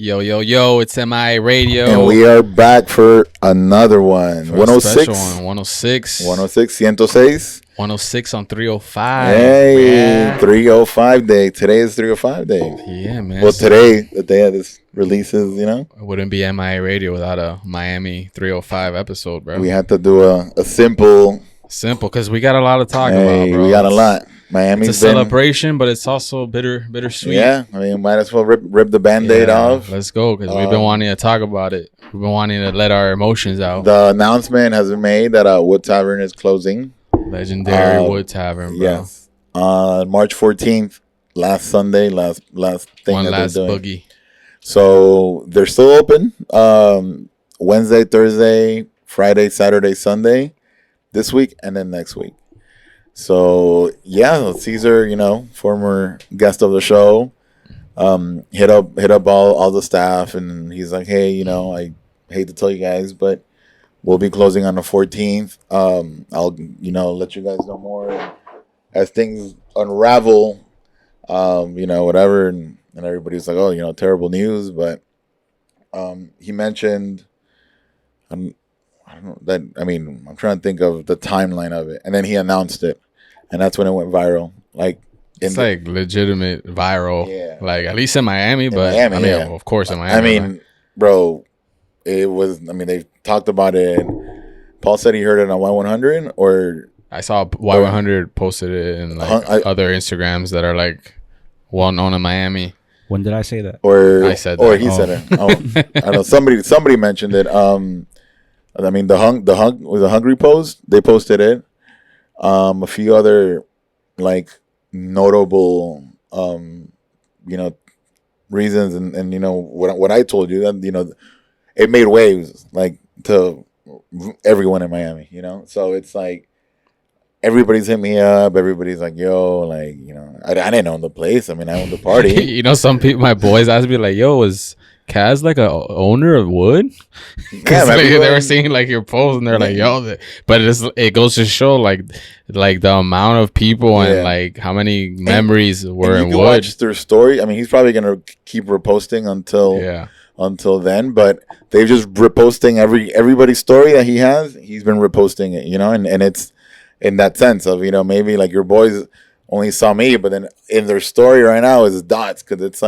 Yo, yo, yo, it's MI Radio. And we are back for another one. For 106. a special one. 106. 106, 106. 106 on 305. Hey, yeah. 305 day. Today is 305 day. Yeah, man. Well, today, the day of this releases, you know. It wouldn't be MI Radio without a Miami 305 episode, bro. We had to do a simple. Simple, because we got a lot to talk about, bro. We got a lot. Miami's it's a celebration, but it's also bittersweet. Yeah, I mean, might as well rip the Band-Aid off. Let's go, because we've been wanting to talk about it. We've been wanting to let our emotions out. The announcement has been made that Wood Tavern is closing. Legendary Wood Tavern, bro. Yes. March 14th, last Sunday, last thing One that last they're doing. boogie. So they're still open. Wednesday, Thursday, Friday, Saturday, Sunday. This week and then next week. So yeah, Caesar, former guest of the show, hit up all the staff, and he's like, hey, I hate to tell you guys, but we'll be closing on the 14th. I'll let you guys know more as things unravel. Whatever, and everybody's like, oh, terrible news, but he mentioned. I'm trying to think of the timeline of it, and then he announced it, and that's when it went viral. It's legitimate viral. Yeah. Like at least in Miami, of course in Miami. Bro, it was. They talked about it. Paul said he heard it on Y100, or I saw Y100 posted it in other Instagrams that are well known in Miami. When did I say that? Or I said that. Or he said it. Oh, I don't know. Somebody mentioned it. The Hungry Post, they posted it. A few other notable reasons, and what I told you, that it made waves to everyone in Miami, so it's everybody's hit me up, everybody's like, yo, I didn't own the place, I owned the party. Some people, my boys asked me yo, is Kaz a owner of Wood? Because they were seeing your post, and they're like, yo, but it goes to show the amount of people and how many memories were in Wood. Watch their story. He's probably gonna keep reposting until then, but they've just reposting everybody's story that he has. He's been reposting it, and it's in that sense of maybe your boys only saw me, but then in their story right now is dots, because it's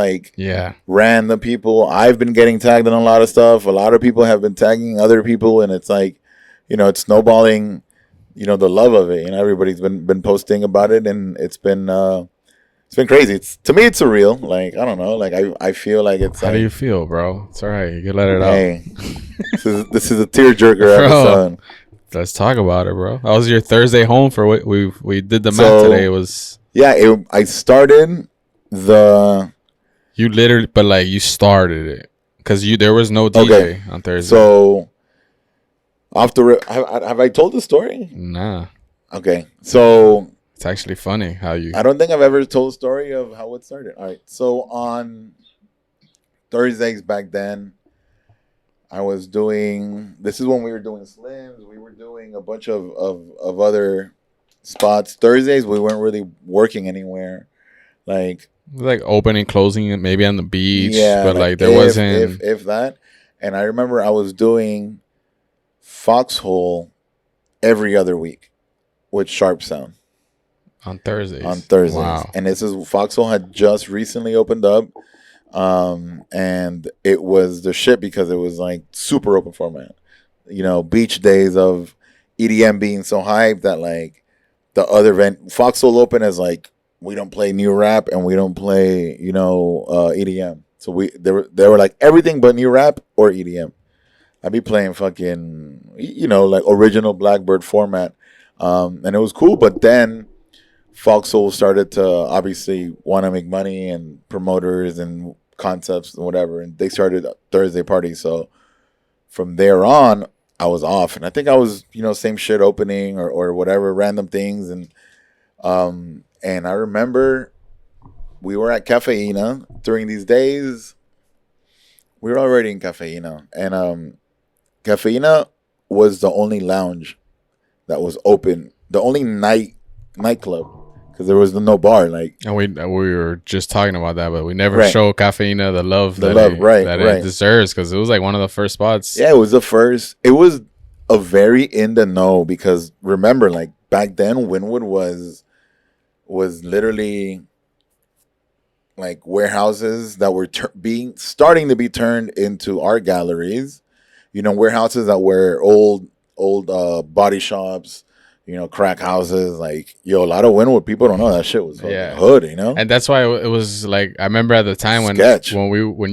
random people. I've been getting tagged in a lot of stuff. A lot of people have been tagging other people, and it's it's snowballing, the love of it. Everybody's been posting about it, and it's been crazy. To me, it's surreal. I don't know. I feel like it's. How do you feel, bro? It's all right. You can let it out. This is a tearjerker episode. Let's talk about it, bro. That was your Thursday home for what we did the math today. It was I started the. You literally, but you started it because there was no DJ on Thursday. So off the rip, have I told the story? Nah. Okay, so it's actually funny how you. I don't think I've ever told the story of how it started. All right, so on Thursdays back then, I was doing. This is when we were doing Slims. We were doing a bunch of other spots. Thursdays we weren't really working anywhere, opening, closing, maybe on the beach. Yeah, but there wasn't if that. And I remember I was doing Foxhole every other week with Sharp Sound on Thursdays. Wow. And this is Foxhole had just recently opened up. And it was the shit because it was super open format, beach days of EDM being so hyped that the other event, Foxhole open as we don't play new rap and we don't play, EDM. So they were everything but new rap or EDM. I'd be playing fucking, original Blackbird format. And it was cool. But then Foxhole started to obviously want to make money, and promoters and concepts and whatever, and they started Thursday parties. So from there on, I was off, and I think I was same shit opening or whatever, random things, and I remember we were at Cafeína during these days. We were already in Cafeína, and Cafeína was the only lounge that was open, the only nightclub, because there was no bar. Like, and we were just talking about that, but we never Right. show Cafeína the love Right. it deserves, because it was like one of the first spots. Yeah, it was the first. It was a very in the know, because remember, like back then, Wynwood was literally like warehouses that were starting to be turned into art galleries. You know, warehouses that were old body shops. You know, crack houses. Like, yo, a lot of Wynwood people don't know that shit was fucking hood. You know, and that's why it was like, I remember at the time when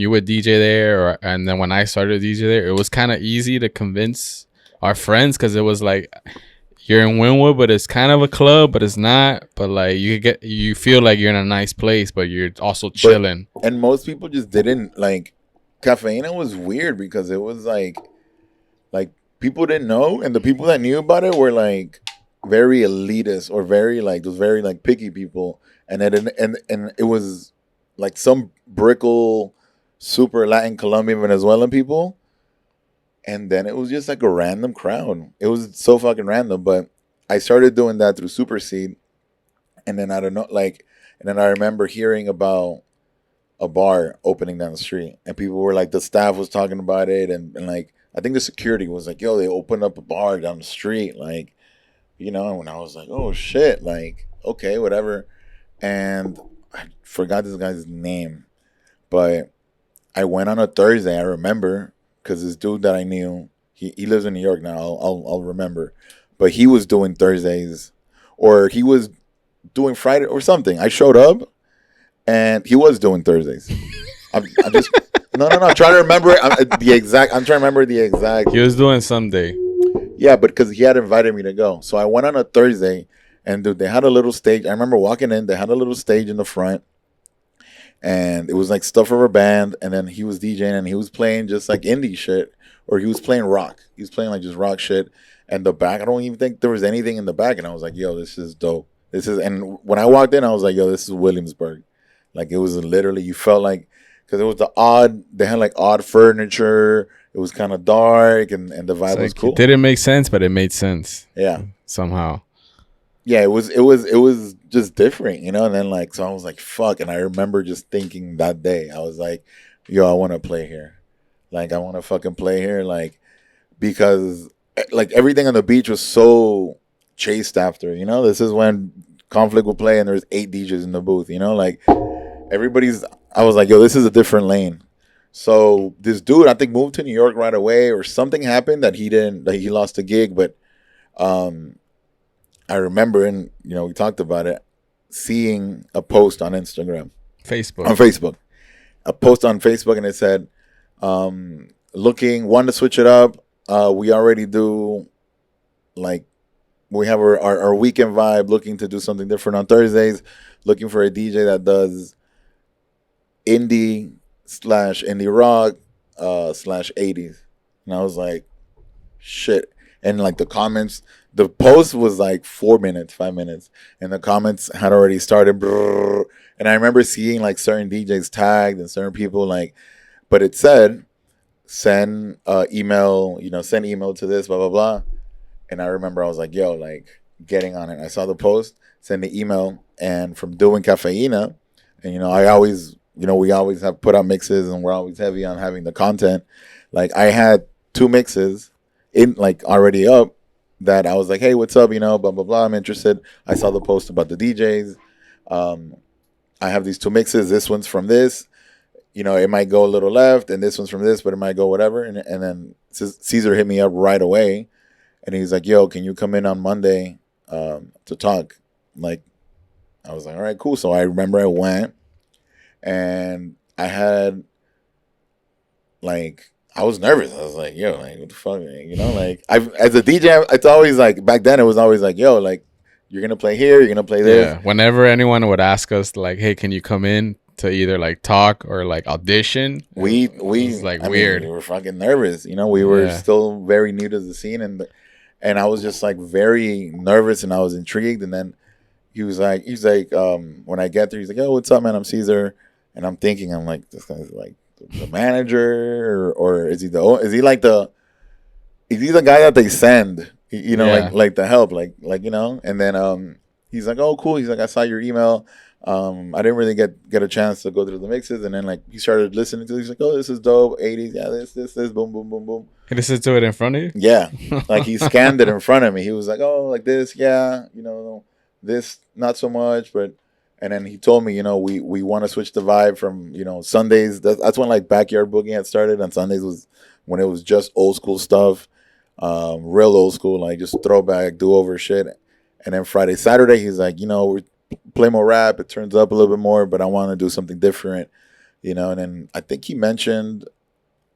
you would DJ there, and then when I started DJ there, it was kind of easy to convince our friends, because it was like, you're in Wynwood, but it's kind of a club, but it's not. But like, you feel like you're in a nice place, but you're also chilling. And most people just didn't like. Cafeína was weird because it was like people didn't know, and the people that knew about it were like very elitist, or very like those very like picky people, and it was like some brickle, super Latin, Colombian, Venezuelan people. And then it was just like a random crowd. It was so fucking random. But I started doing that through Super Seed. And then I don't know, like, and then I remember hearing about a bar opening down the street. And people were like, the staff was talking about it. And like, I think the security was like, yo, they opened up a bar down the street. Like, you know, and I was like, oh shit. Like, okay, whatever. And I forgot this guy's name. But I went on a Thursday, I remember. Because this dude that I knew, he lives in New York now. I'll remember, but he was doing Thursdays, or he was doing Friday or something. I showed up, and he was doing Thursdays. I'm just no. I'm trying to remember the exact. I'm trying to remember the exact. He was doing Sunday. Yeah, but because he had invited me to go, so I went on a Thursday, and dude, they had a little stage. I remember walking in. They had a little stage in the front. And it was like stuff for a band, and then he was DJing, and he was playing just like indie shit, or he was playing rock. He was playing like just rock shit. And the back, I don't even think there was anything in the back. And I was like, yo, this is dope. And when I walked in, I was like, yo, this is Williamsburg. Like, it was literally, you felt like, because it was they had like odd furniture. It was kind of dark, and the vibe was cool. It didn't make sense, but it made sense. Yeah. Somehow. Yeah, it was just different, you know. And then like, so I was like, fuck. And I remember just thinking that day, I was like, yo, I want to play here. Like, I want to fucking play here, like, because like everything on the beach was so chased after, you know. This is when Conflict would play, and there's 8 DJs in the booth, you know. Like, I was like, yo, this is a different lane. So this dude, I think, moved to New York right away, or something happened that he lost a gig, but I remember, and you know, we talked about it, seeing a post on Instagram, a post on Facebook, and it said, wanted to switch it up. We already do, like, we have our weekend vibe, looking to do something different on Thursdays, looking for a DJ that does indie rock / 80s. And I was like, shit. And like the comments, the post was like 4 minutes, 5 minutes, and the comments had already started. Brrr, and I remember seeing like certain DJs tagged and certain people like, but it said, send email to this, blah, blah, blah. And I remember I was like, yo, like, getting on it. I saw the post, send the email, and from doing Cafeína, and, you know, we always have put out mixes, and we're always heavy on having the content. Like, I had 2 mixes in, like, already up, that I was like, hey, what's up, you know, blah, blah, blah, I'm interested. I saw the post about the DJs. I have these 2 mixes. This one's from this. You know, it might go a little left, and this one's from this, but it might go whatever. And then Caesar hit me up right away, and he's like, yo, can you come in on Monday to talk? Like, I was like, all right, cool. So I remember I went, and I had, like, I was nervous. I was like, yo, like, what the fuck, you know? Like, as a DJ, it's always like, back then it was always like, yo, like, you're going to play here, you're going to play this. Yeah, whenever anyone would ask us, like, hey, can you come in to either, like, talk or, like, audition? We like, weird. We were fucking nervous. You know, we were still very new to the scene, and I was just, like, very nervous, and I was intrigued. And then he's like, when I get there, he's like, oh, what's up, man? I'm Caesar. And I'm thinking, I'm like, this guy's like the manager, or is he the guy that they send, you know, like the help, like, you know? And then he's like, oh, cool. He's like, I saw your email. I didn't really get a chance to go through the mixes, and then like he started listening to it. He's like, oh, this is dope. 80s, yeah, this, boom, boom, boom, boom. He listened to it in front of you? Yeah. Like he scanned it in front of me. He was like, oh, like this, yeah, this not so much, but and then he told me, we want to switch the vibe from, Sundays. That's when like Backyard Boogie had started, and Sundays was when it was just old school stuff, real old school, like just throwback, do over shit. And then Friday, Saturday, he's like, we play more rap. It turns up a little bit more, but I want to do something different, And then I think he mentioned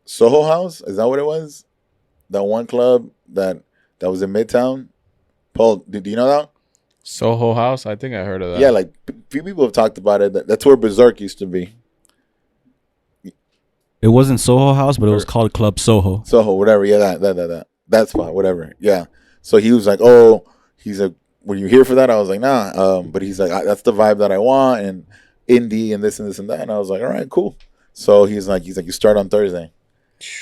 Soho House. Is that what it was? That one club that was in Midtown. Paul, do you know that? Soho House? I think I heard of that. Yeah, like few people have talked about it. That's where Berserk used to be. It wasn't Soho House, but it was called Club Soho. Soho, whatever. Yeah, that spot, whatever. Yeah. So he was like, oh, he's like, were you here for that? I was like, nah. But he's like, that's the vibe that I want, and indie and this and this and that. And I was like, all right, cool. So he's like, you start on Thursday.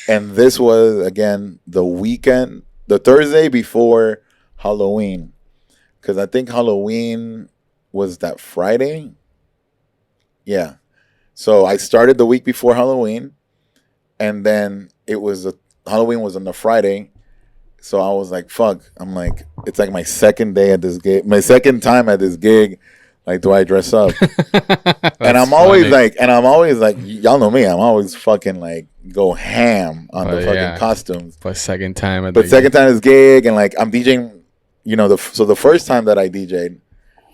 And this was, again, the weekend, the Thursday before Halloween. Because I think Halloween was that Friday. Yeah. So I started the week before Halloween. And then Halloween was on the Friday. So I was like, fuck. I'm like, it's like my second day at this gig. My second time at this gig. Like, do I dress up? And I'm always like, y'all know me. I'm always fucking like go ham on the fucking costumes. But second time at second time at this gig, and like I'm DJing, so the first time that I DJ'd,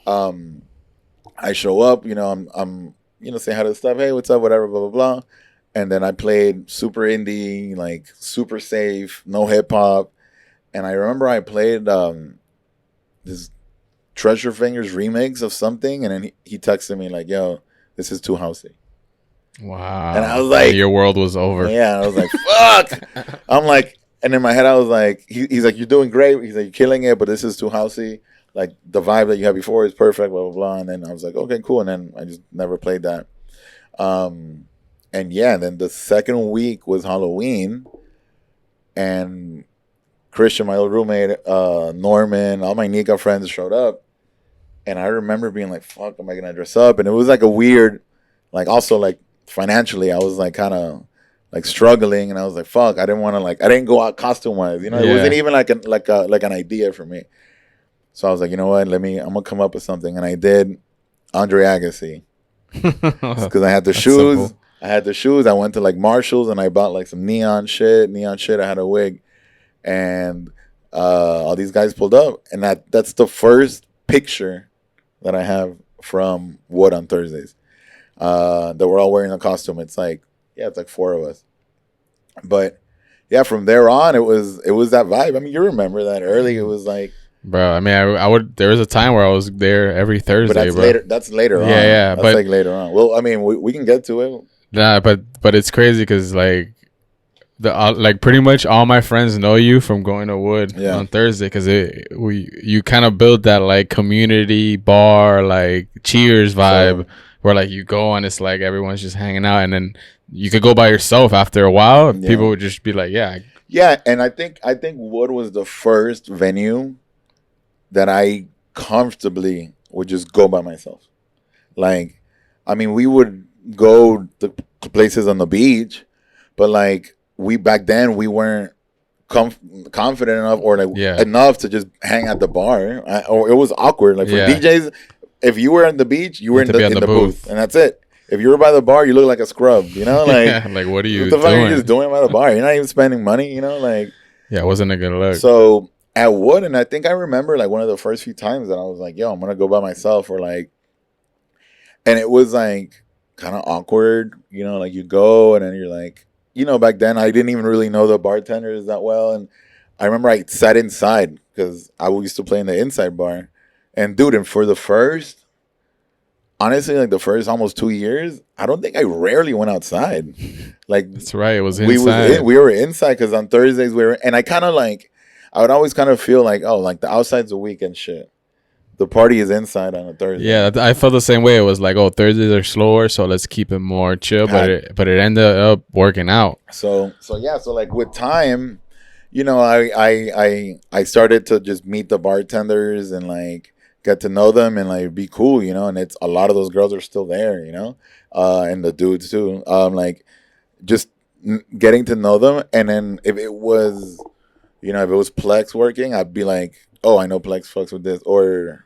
I show up, I'm say hi to the stuff. Hey, what's up? Whatever, blah, blah, blah. And then I played super indie, like super safe, no hip hop. And I remember I played this Treasure Fingers remix of something, and then he texted me like, yo, this is too housey. Wow. And I was like, your world was over. Yeah, I was like, fuck. I'm like, and in my head I was like, he's like, you're doing great. He's like, you're killing it, but this is too housey. Like the vibe that you had before is perfect, blah, blah, blah. And then I was like, okay, cool. And then I just never played that. And yeah, then the second week was Halloween, and Christian, my old roommate, Norman, all my Nika friends showed up. And I remember being like, fuck, am I going to dress up? And it was like a weird, like also like financially, I was like kind of like struggling. And I was like, fuck, I didn't want to like, I didn't go out costume wise. It wasn't even like an idea for me. So I was like, you know what, I'm going to come up with something. And I did Andre Agassi. Because I had the shoes. Simple. I had the shoes. I went to like Marshall's and I bought like some neon shit. I had a wig. And all these guys pulled up. And that's the first picture that I have from Wood on Thursdays. That we're all wearing a costume. It's like 4 of us. But yeah, from there on, it was that vibe. I mean, you remember that early. It was like, bro. I mean, I would. There was a time where I was there every Thursday. But that's bro. later. That's later on. Yeah, that's like later on. Well, I mean, we can get to it. Nah, but it's crazy because like like pretty much all my friends know you from going to Wood on Thursday because you kind of build that like community bar like Cheers vibe where like you go and it's like everyone's just hanging out, and then you could go by yourself after a while. Yeah. People would just be like, yeah, and I think Wood was the first venue that I comfortably would just go by myself. Like, I mean, we would go to places on the beach, but like back then we weren't confident enough or like enough to just hang at the bar, or it was awkward. Like for DJs, if you were on the beach, you were in the booth, and that's it. If you were by the bar, you look like a scrub, like like what are you what the fuck are you just doing by the bar? You're not even spending money, like it wasn't a good look. So at Wood, and I think I remember like one of the first few times that I was like, yo, I'm gonna go by myself, or like, and it was like kind of awkward, like you go and then you're like, back then I didn't even really know the bartenders that well, and I remember I sat inside because I used to play in the inside bar, and dude, and for the first, honestly, like the first almost 2 years, I don't think I rarely went outside. Like that's right, it was inside. We were inside because on Thursdays and I kind of like, I would always kind of feel like, oh, like the outside's a weekend shit. The party is inside on a Thursday. Yeah, I felt the same way. It was like, oh, Thursdays are slower, so let's keep it more chill. But it ended up working out. So like with time, I started to just meet the bartenders and like get to know them and like be cool, you know. And it's a lot of those girls are still there, you know, and the dudes too. Like just getting to know them, and then if it was, you know, if it was Plex working, I'd be like, oh, I know Plex fucks with this, or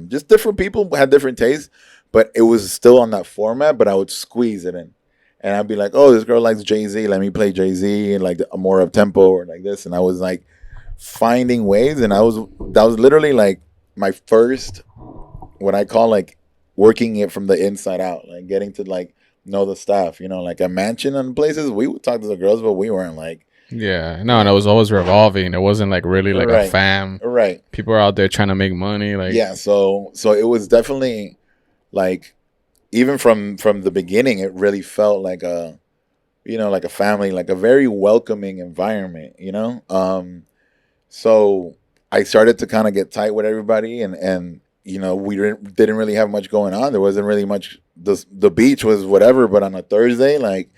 just different people had different tastes, but it was still on that format. But I would squeeze it in, and I'd be like, oh, this girl likes Jay-Z, let me play Jay-Z and like a more up tempo or like this, and I was like finding ways, and that was literally like my first, what I call like working it from the inside out, like getting to like know the staff, you know, like a mansion and places. We would talk to the girls, but we weren't like, Yeah, no, and it was always revolving. It wasn't like really like a right, fam. right, People are out there trying to make money. Like, yeah. So it was definitely like, even from the beginning, it really felt like a, you know, like a family, like a very welcoming environment, you know. So I started to kind of get tight with everybody, and you know, we didn't really have much going on. There wasn't really much. The beach was whatever, but on a Thursday, like,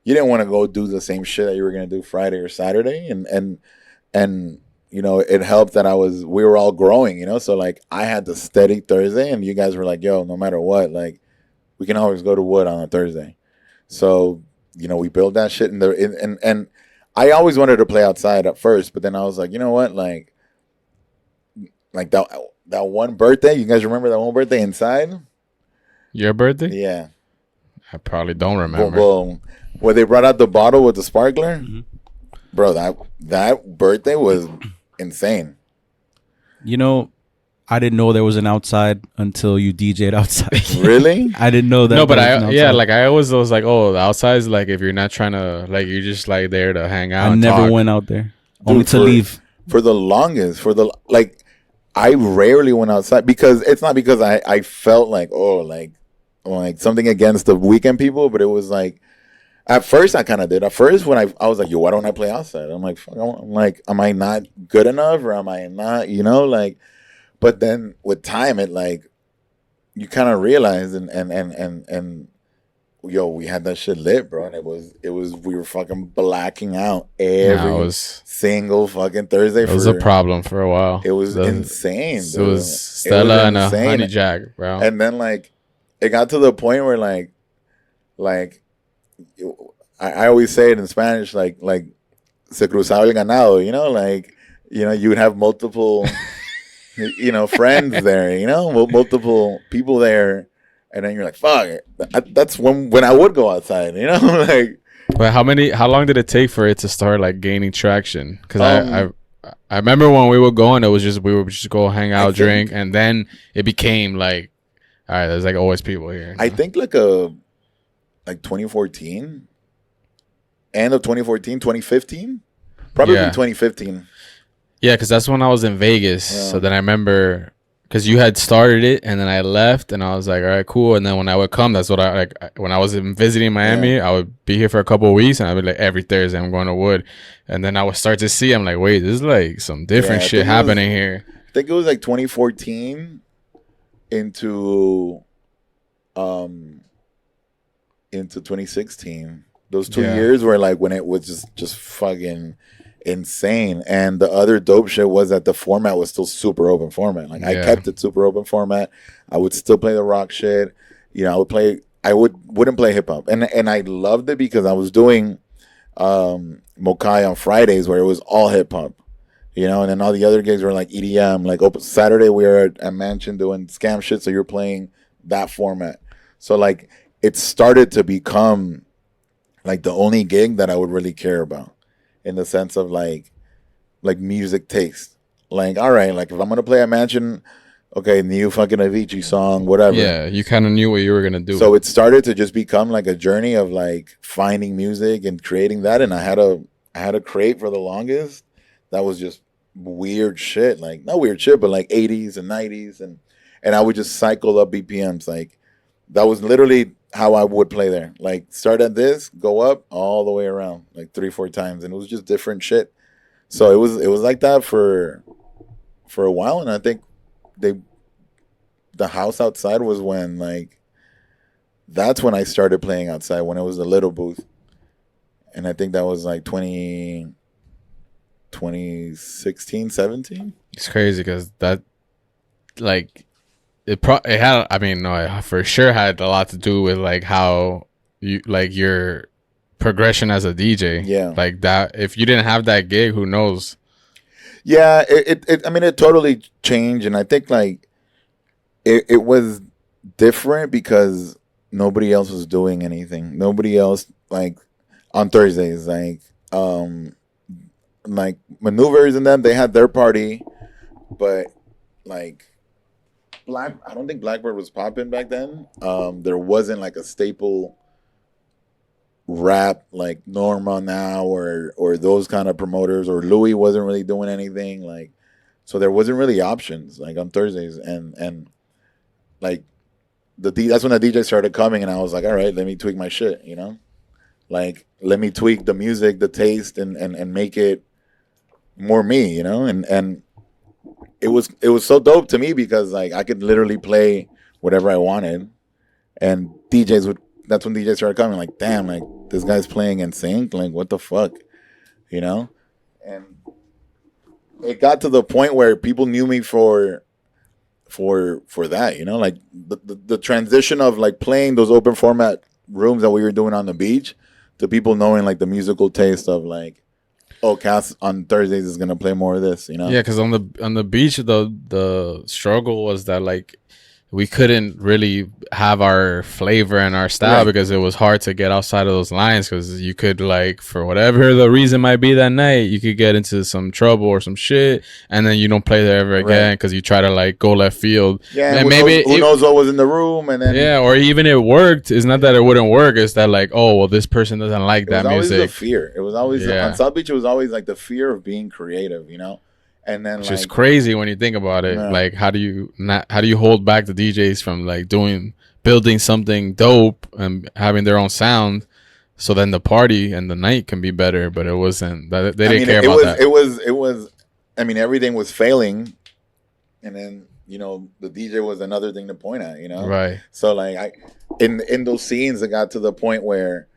you didn't want to go do the same shit that you were gonna do Friday or Saturday, and you know, it helped that we were all growing, you know. So like, I had the steady Thursday, and you guys were like, yo, no matter what, like, we can always go to Wood on a Thursday. So, you know, we built that shit and I always wanted to play outside at first, but then I was like, you know what, like that one birthday, you guys remember that one birthday inside? your birthday? Yeah. I probably don't remember. Well, where they brought out the bottle with the sparkler, bro. That birthday was insane. You know, I didn't know there was an outside until you DJ'd outside. Really? I didn't know that. No, but there was an yeah, outside. like I always was like, oh, the outside is like if you're not trying to, like, you're just like there to hang out. I and never talk. went out there. Only Dude, to leave. for the longest, I rarely went outside, because it's not because I felt like, oh, like something against the weekend people, but it was like, at first I kind of did. At first, when I was like, yo, why don't I play outside? I'm like, fuck, I'm like, am I not good enough, or am I not, you know, like. But then with time, it like, you kind of realize, and yo, we had that shit lit, bro, and it was we were fucking blacking out every single fucking Thursday. It was a problem for a while. It was insane. It was Stella and a honey jack, bro. And then like, it got to the point where like I always say it in Spanish, like se cruzaba el ganado, you know, like, you know, you would have multiple you know, friends there, you know, multiple people there, and then you're like, fuck it. That's when I would go outside, you know. Like, but how long did it take for it to start like gaining traction? Because I remember when we were going, we would just go hang out, drink, and then it became like, all right, there's like always people here. I think like 2014, end of 2014, 2015, probably 2015. Yeah, because that's when I was in Vegas. Yeah. So then I remember, because you had started it, and then I left, and I was like, all right, cool. And then when I would come, that's what I like. When I was visiting Miami, I would be here for a couple of weeks, and I'd be like, every Thursday I'm going to Wood. And then I would start to see, I'm like, wait, this is like some different shit happening here. I think it was like 2014 into 2016. Those 2 years were like when it was just fucking insane. And the other dope shit was that the format was still super open format. Like, I kept it super open format. I would still play the rock shit. You know, I wouldn't play hip hop. And I loved it because I was doing Mokai on Fridays, where it was all hip hop. You know, and then all the other gigs were like EDM. Like, Saturday we were at Mansion doing scam shit, so you're playing that format. So like, it started to become like the only gig that I would really care about, in the sense of like music taste. Like, all right, like if I'm gonna play a Mansion, okay, new fucking Avicii song, whatever. Yeah, you kind of knew what you were gonna do. So it started to just become like a journey of like finding music and creating that. And I had a crate for the longest that was just weird shit, like not weird shit, but like 80s and 90s, and I would just cycle up BPMs. Like, that was literally how I would play there. Like, start at this, go up all the way around like 3-4 times, and it was just different shit. So it was like that for a while, and I think the house outside was when, like, that's when I started playing outside, when it was the little booth, and I think that was like 2016, 17. It's crazy because that, like, it had, I mean, no, it for sure had a lot to do with like how you like your progression as a DJ. Yeah. Like that, if you didn't have that gig, who knows? Yeah, I mean, it totally changed, and I think like it was different because nobody else was doing anything. Nobody else like on Thursdays, like Maneuvers and them, they had their party, but like I don't think Blackbird was popping back then. There wasn't like a staple rap like Norma now or those kind of promoters, or Louis wasn't really doing anything like, so there wasn't really options like on Thursdays, and like that's when the DJ started coming, and I was like, all right, let me tweak my shit, you know, like let me tweak the music, the taste, and make it more me, you know, and it was so dope to me because like I could literally play whatever I wanted, and DJs would. That's when DJs started coming. Like, damn, like this guy's playing in sync. Like, what the fuck, you know? And it got to the point where people knew me for that, you know, like the transition of like playing those open format rooms that we were doing on the beach to people knowing like the musical taste of like, oh, Cass on Thursdays is gonna play more of this, you know? Yeah, because on the beach, the struggle was that like we couldn't really have our flavor and our style, right, because it was hard to get outside of those lines, because you could like, for whatever the reason might be that night, you could get into some trouble or some shit, and then you don't play there ever again because you try to like go left field. Yeah, and maybe who knows what was in the room, and then yeah, or even it worked. It's not that it wouldn't work. It's that like, oh well, this person doesn't like that music. It was always the fear. It was always on South Beach. It was always like the fear of being creative, you know. And then, which is crazy when you think about it. Yeah. Like, how do you hold back the DJs from like building something dope and having their own sound, so then the party and the night can be better? But it wasn't. They didn't care about that. It was. I mean, everything was failing, and then you know the DJ was another thing to point at. You know, right? So like, in those scenes, it got to the point where,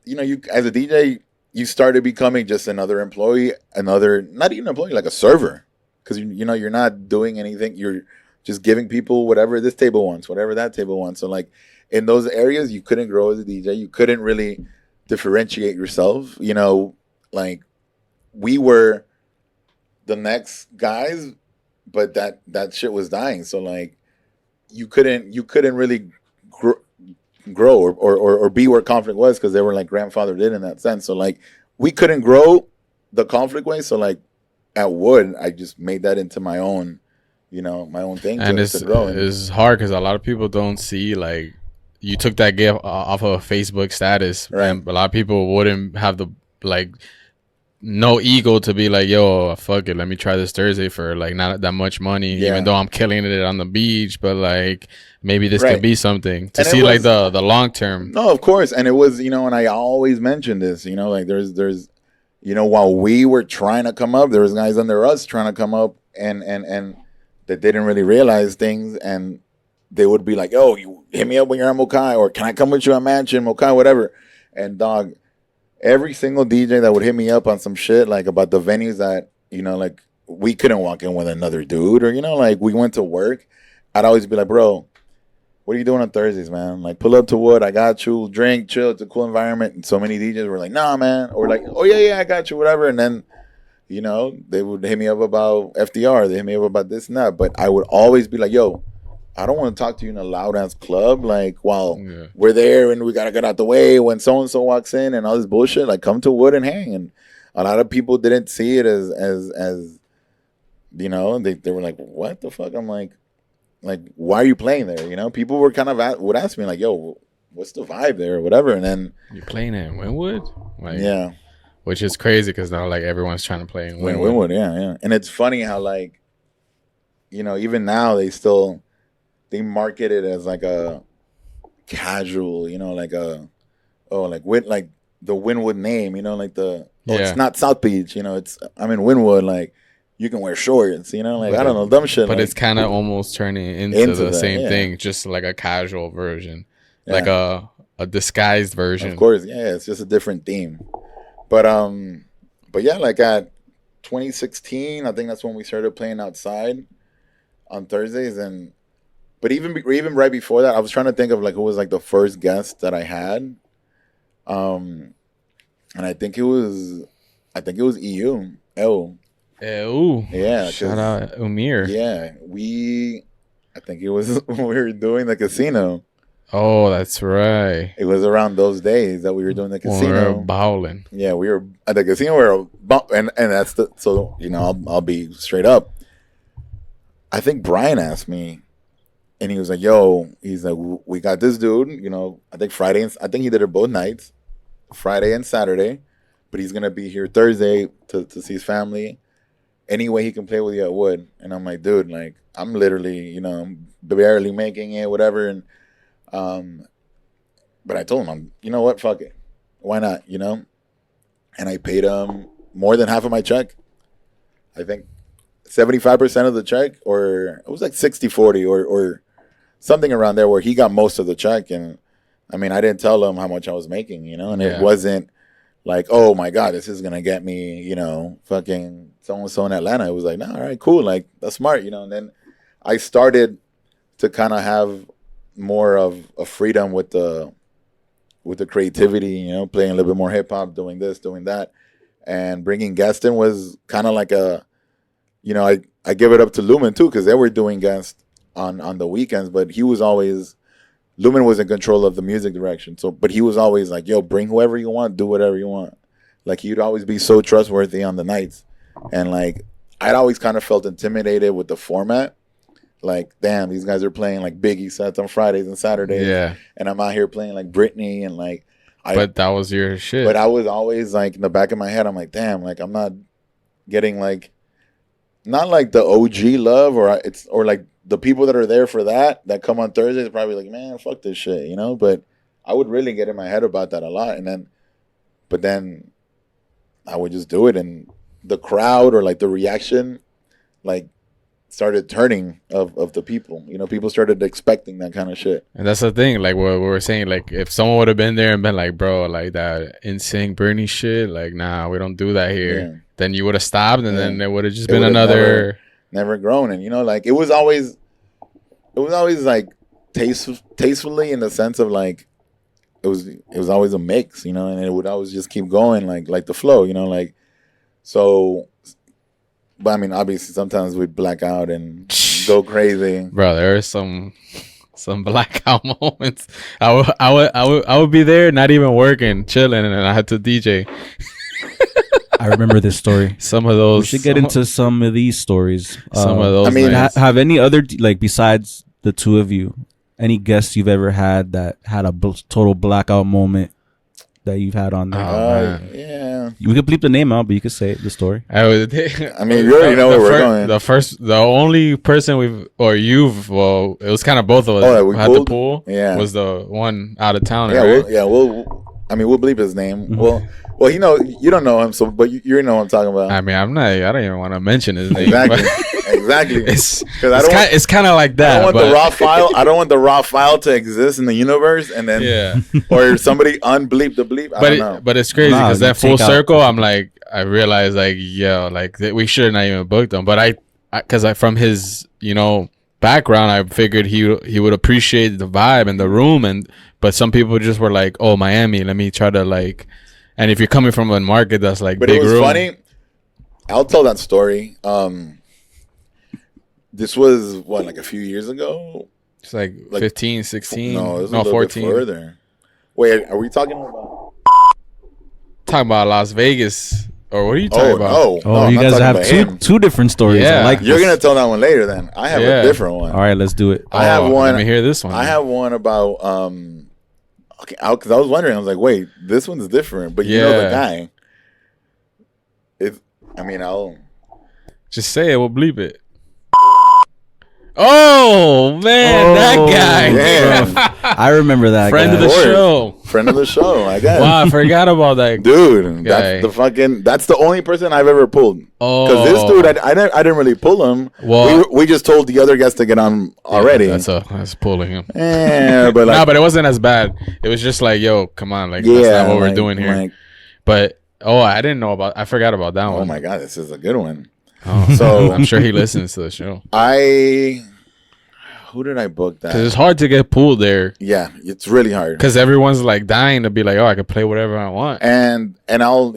you know, you as a DJ. You started becoming just another employee, not even employee, like a server. Because, you know, you're not doing anything. You're just giving people whatever this table wants, whatever that table wants. So, like, in those areas, you couldn't grow as a DJ. You couldn't really differentiate yourself. You know, like, we were the next guys, but that shit was dying. So, like, you couldn't really grow or be where conflict was, because they were like grandfathered in that sense. So like we couldn't grow the conflict way. So like at Wood, I just made that into my own, you know, my own thing. And it's hard because a lot of people don't see like you took that gift off of a Facebook status, right? And a lot of people wouldn't have the like no ego to be like, yo, fuck it, let me try this Thursday for like not that much money, even though I'm killing it on the beach, but like maybe this could be something to see like the long term. No, of course. And it was, you know, and I always mention this, you know, like there's you know, while we were trying to come up, there was guys under us trying to come up and that didn't really realize things, and they would be like, yo, you hit me up when you're at Mokai, or can I come with you at Mansion, Mokai, whatever. And dog, every single DJ that would hit me up on some shit like about the venues that, you know, like we couldn't walk in with another dude, or, you know, like we went to work, I'd always be like, bro, what are you doing on Thursdays, man? Like, pull up to Wood, I got you, drink, chill, it's a cool environment. And so many DJs were like, nah, man, or like, oh yeah, I got you, whatever. And then, you know, they would hit me up about FDR, they hit me up about this and that, but I would always be like, yo, I don't want to talk to you in a loud ass club, like while we're there and we gotta get out the way when so and so walks in and all this bullshit. Like, come to Wood and hang. And a lot of people didn't see it as you know, they were like, what the fuck? I'm like, why are you playing there? You know, people were kind of would ask me like, yo, what's the vibe there or whatever. And then you're playing at Wynwood, like, yeah, which is crazy because now like everyone's trying to play in Wynwood. Wynwood, yeah. And it's funny how like, you know, even now they market it as like a casual, you know, like the Wynwood name, you know, like it's not South Beach, you know, I'm in Wynwood, like you can wear shorts, you know, like I don't know, dumb shit. But like, it's kind of almost turning into the same thing, just like a casual version, like a disguised version. Of course, yeah, it's just a different theme. But yeah, like at 2016, I think that's when we started playing outside. on Thursdays, but even right before that, I was trying to think of like who was like the first guest that I had, and I think it was EU. Ooh. Yeah. Shout out Umir. Yeah, I think it was when we were doing the casino. Oh, that's right. It was around those days that we were doing the When casino. we were bowling. Yeah, we were at the casino. And that's so I'll be straight up. I think Brian asked me, and he was like, "Yo," he's like, "We got this dude. I think Friday. I think he did it both nights, Friday and Saturday, but he's gonna be here Thursday to see his family. Any way he can play with you at Wood." And I'm like, "Dude, like I'm literally, barely making it, whatever." And but I told him, you know what, fuck it, why not, And I paid him more than half of my check. I think 75% of the check, or it was like 60-40 or something around there, where he got most of the check. And I mean, I didn't tell him how much I was making, and it wasn't like, oh my God, this is gonna get me, fucking so in Atlanta. It was like, nah, all right, cool, like that's smart, And then I started to kind of have more of a freedom with the creativity, playing a little bit more hip hop, doing this, doing that, and bringing guests in was kind of like a, I give it up to Lumen too, because they were doing guests on the weekends, but Lumen was in control of the music direction. So, but he was always like, yo, bring whoever you want, do whatever you want. Like he'd always be so trustworthy on the nights. And like, I'd always kind of felt intimidated with the format. Like, damn, these guys are playing like Biggie sets on Fridays and Saturdays. Yeah. And I'm out here playing like Britney and like, but that was your shit. But I was always like, in the back of my head, I'm like, damn, like I'm not getting like, not like the OG love or like the people that are there for that come on Thursdays probably like, man, fuck this shit, But I would really get in my head about that a lot, but then I would just do it, and the crowd or like the reaction, like started turning of the people. People started expecting that kind of shit. And that's the thing, like what we were saying, like if someone would have been there and been like, bro, like that insane Bernie shit, like nah, we don't do that here. Yeah. Then you would have stopped, and then it would have just been another never grown. And like it was always like tastefully, in the sense of like it was always a mix, and it would always just keep going like the flow, like so. But I mean, obviously, sometimes we black out and go crazy. Bro, there are some blackout moments. I would be there, not even working, chilling, and I had to DJ. I remember this story. Some of those. We should get into some of these stories. Some of those. I mean, have any other, like, besides the two of you, any guests you've ever had that had a total blackout moment that you've had on there? Yeah. We could bleep the name out, but you could say the story. I mean, you already know where we're going. The only person it was kind of both of us who had the pool. Yeah. Was the one out of town. Yeah, right? We'll bleep his name. Mm-hmm. Well, you don't know him, so but you know what I'm talking about. I mean, I don't even want to mention his name. Exactly. It's kind of like that. I don't want the raw file. I don't want the raw file to exist in the universe, and then or somebody unbleep the bleep. I don't know. But it's crazy because that full circle. I'm like, I realized like, like we should not even book them. But because from his background, I figured he would appreciate the vibe and the room, but some people just were like, oh, Miami, let me try to like. And if you're coming from a market that's like big room. But it was funny. I'll tell that story. This was, like a few years ago? It's like 15, 16. No, it was a little 14. Bit further. Wait, are we talking about? Talking about Las Vegas. Or what are you talking about? No, you guys have two different stories. Yeah. I like You're going to tell that one later then. I have a different one. All right, let's do it. I have one. Let me hear this one. I have one about... Okay, because I was wondering, I was like, wait, this one's different, but you know the guy. I'll just say it. We'll bleep it. Oh man, that guy! Yeah. I remember that. Friend of the show. Friend of the show. I guess. Wow, I forgot about that dude. Guy. That's the only person I've ever pulled. Because this dude, I didn't really pull him. Well, we just told the other guests to get on already. That's pulling him. Yeah, but but it wasn't as bad. It was just like, yo, come on, like that's not what we're doing here. But I didn't know I forgot about that one. Oh my god, this is a good one. Oh, So I'm sure he listens to the show. Who did I book that? Because it's hard to get pulled there. Yeah, it's really hard. Because everyone's like dying to be like, oh, I could play whatever I want. And I'll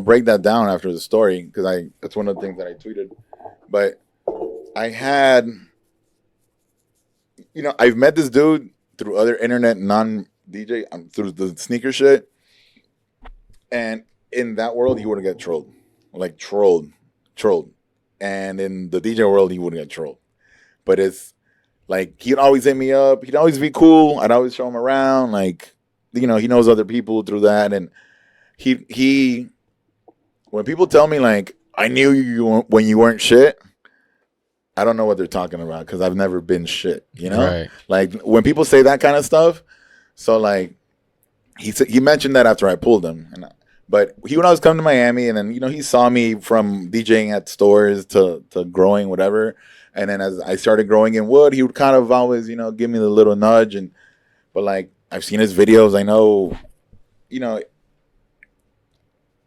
break that down after the story because that's one of the things that I tweeted. But I had, I've met this dude through other internet non-DJ, through the sneaker shit. And in that world, he wouldn't get trolled. Like trolled. And in the DJ world, he wouldn't get trolled. But it's like, he'd always hit me up. He'd always be cool. I'd always show him around. Like, he knows other people through that. And he when people tell me, like, I knew you when you weren't shit, I don't know what they're talking about because I've never been shit, Right. Like, when people say that kind of stuff, so, like, he mentioned that after I pulled him. But he would always come to Miami, and then, he saw me from DJing at stores to growing, whatever. And then as I started growing in wood, he would kind of always, give me the little nudge. But, like, I've seen his videos. I know,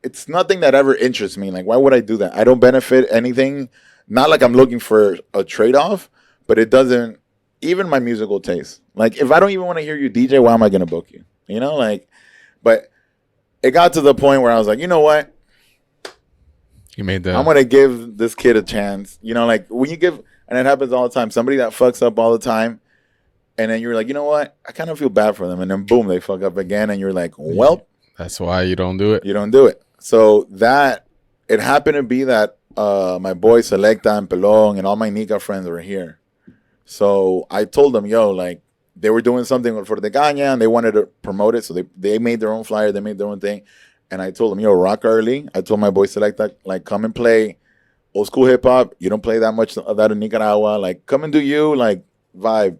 it's nothing that ever interests me. Like, why would I do that? I don't benefit anything. Not like I'm looking for a trade-off, but it doesn't, even my musical taste. Like, if I don't even want to hear you DJ, why am I going to book you? But it got to the point where I was like, you know what? I'm going to give this kid a chance. Like, when you give, and it happens all the time, somebody that fucks up all the time, and then you're like, you know what? I kind of feel bad for them. And then boom, they fuck up again, and you're like, well. That's why you don't do it. You don't do it. So it happened to be that my boy Selecta and Pelon and all my Nika friends were here. So I told them, yo, like, they were doing something for the Gaña and they wanted to promote it. So they made their own flyer. They made their own thing. And I told them, yo, rock early. I told my boy Selecta, like, come and play old school hip hop. You don't play that much of that in Nicaragua. Like, come and do you, like, vibe.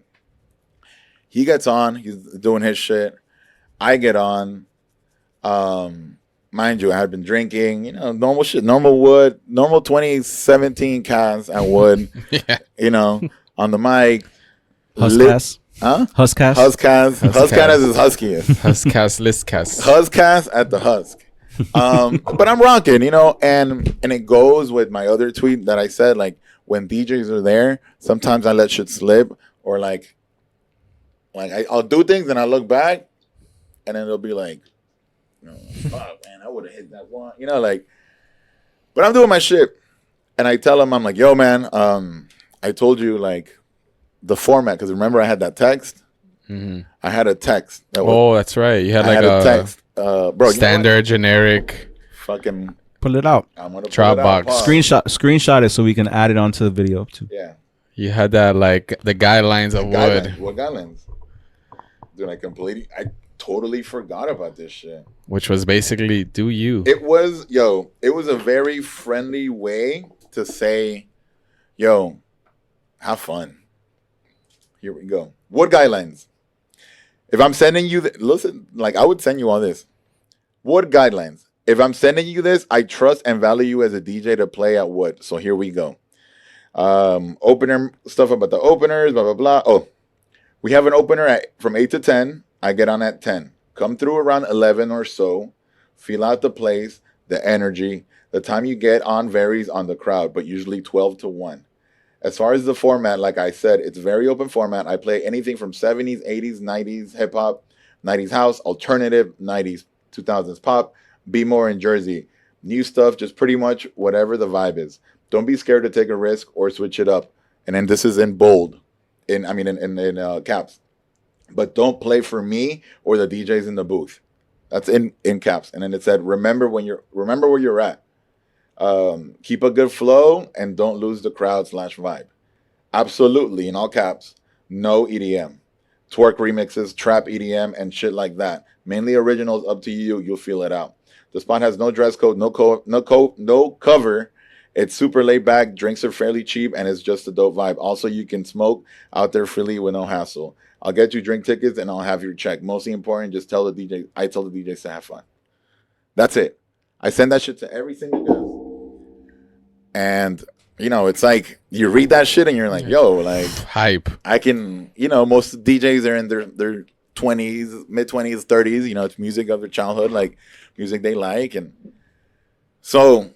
He gets on. He's doing his shit. I get on. Mind you, I had been drinking, normal shit, normal wood, normal 2017 cans at wood, Yeah. On the mic. Huscast. Huh? Huscast. Huscast is huskiest. Huscast, listcast. Huscast at the husk. But I'm rocking, and it goes with my other tweet that I said, like, when DJs are there, sometimes I let shit slip, or like I'll do things and I look back and then it'll be like, fuck, man, I would have hit that one. But I'm doing my shit. And I tell him, I'm like, yo, man, I told you, like, the format, because remember I had that text? Mm-hmm. I had a text. That's right. You had like a text. Bro, standard, generic. Fucking. Pull it out. I'm going to Dropbox. Screenshot it so we can add it onto the video, too. Yeah. You had that, like, the guidelines of wood. What guidelines? Dude, I totally forgot about this shit. Which was basically, do you. It was a very friendly way to say, yo, have fun. Here we go. What guidelines? If I'm sending you, listen, like, I would send you all this. What guidelines? If I'm sending you this, I trust and value you as a DJ to play at what? So here we go. Opener stuff about the openers, blah, blah, blah. Oh, we have an opener from 8 to 10. I get on at 10. Come through around 11 or so. Feel out the place, the energy. The time you get on varies on the crowd, but usually 12 to 1. As far as the format, like I said, it's very open format. I play anything from 70s, 80s, 90s hip-hop, 90s house, alternative, 90s, 2000s pop, be more in Jersey. New stuff, just pretty much whatever the vibe is. Don't be scared to take a risk or switch it up. And then this is in bold, in caps. But don't play for me or the DJs in the booth. That's in caps. And then it said, remember where you're at. Keep a good flow and don't lose the crowd / vibe. Absolutely, in all caps, no EDM. Twerk remixes, trap EDM, and shit like that. Mainly originals, up to you. You'll feel it out. The spot has no dress code, no cover. It's super laid back. Drinks are fairly cheap, and it's just a dope vibe. Also, you can smoke out there freely with no hassle. I'll get you drink tickets, and I'll have your check. Mostly important, just tell the DJ. I tell the DJs to have fun. That's it. I send that shit to every single guest. And, it's like, you read that shit, and you're like, yo, like... Hype. I can, most DJs are in their 20s, mid-20s, 30s. It's music of their childhood, like, music they like. And so...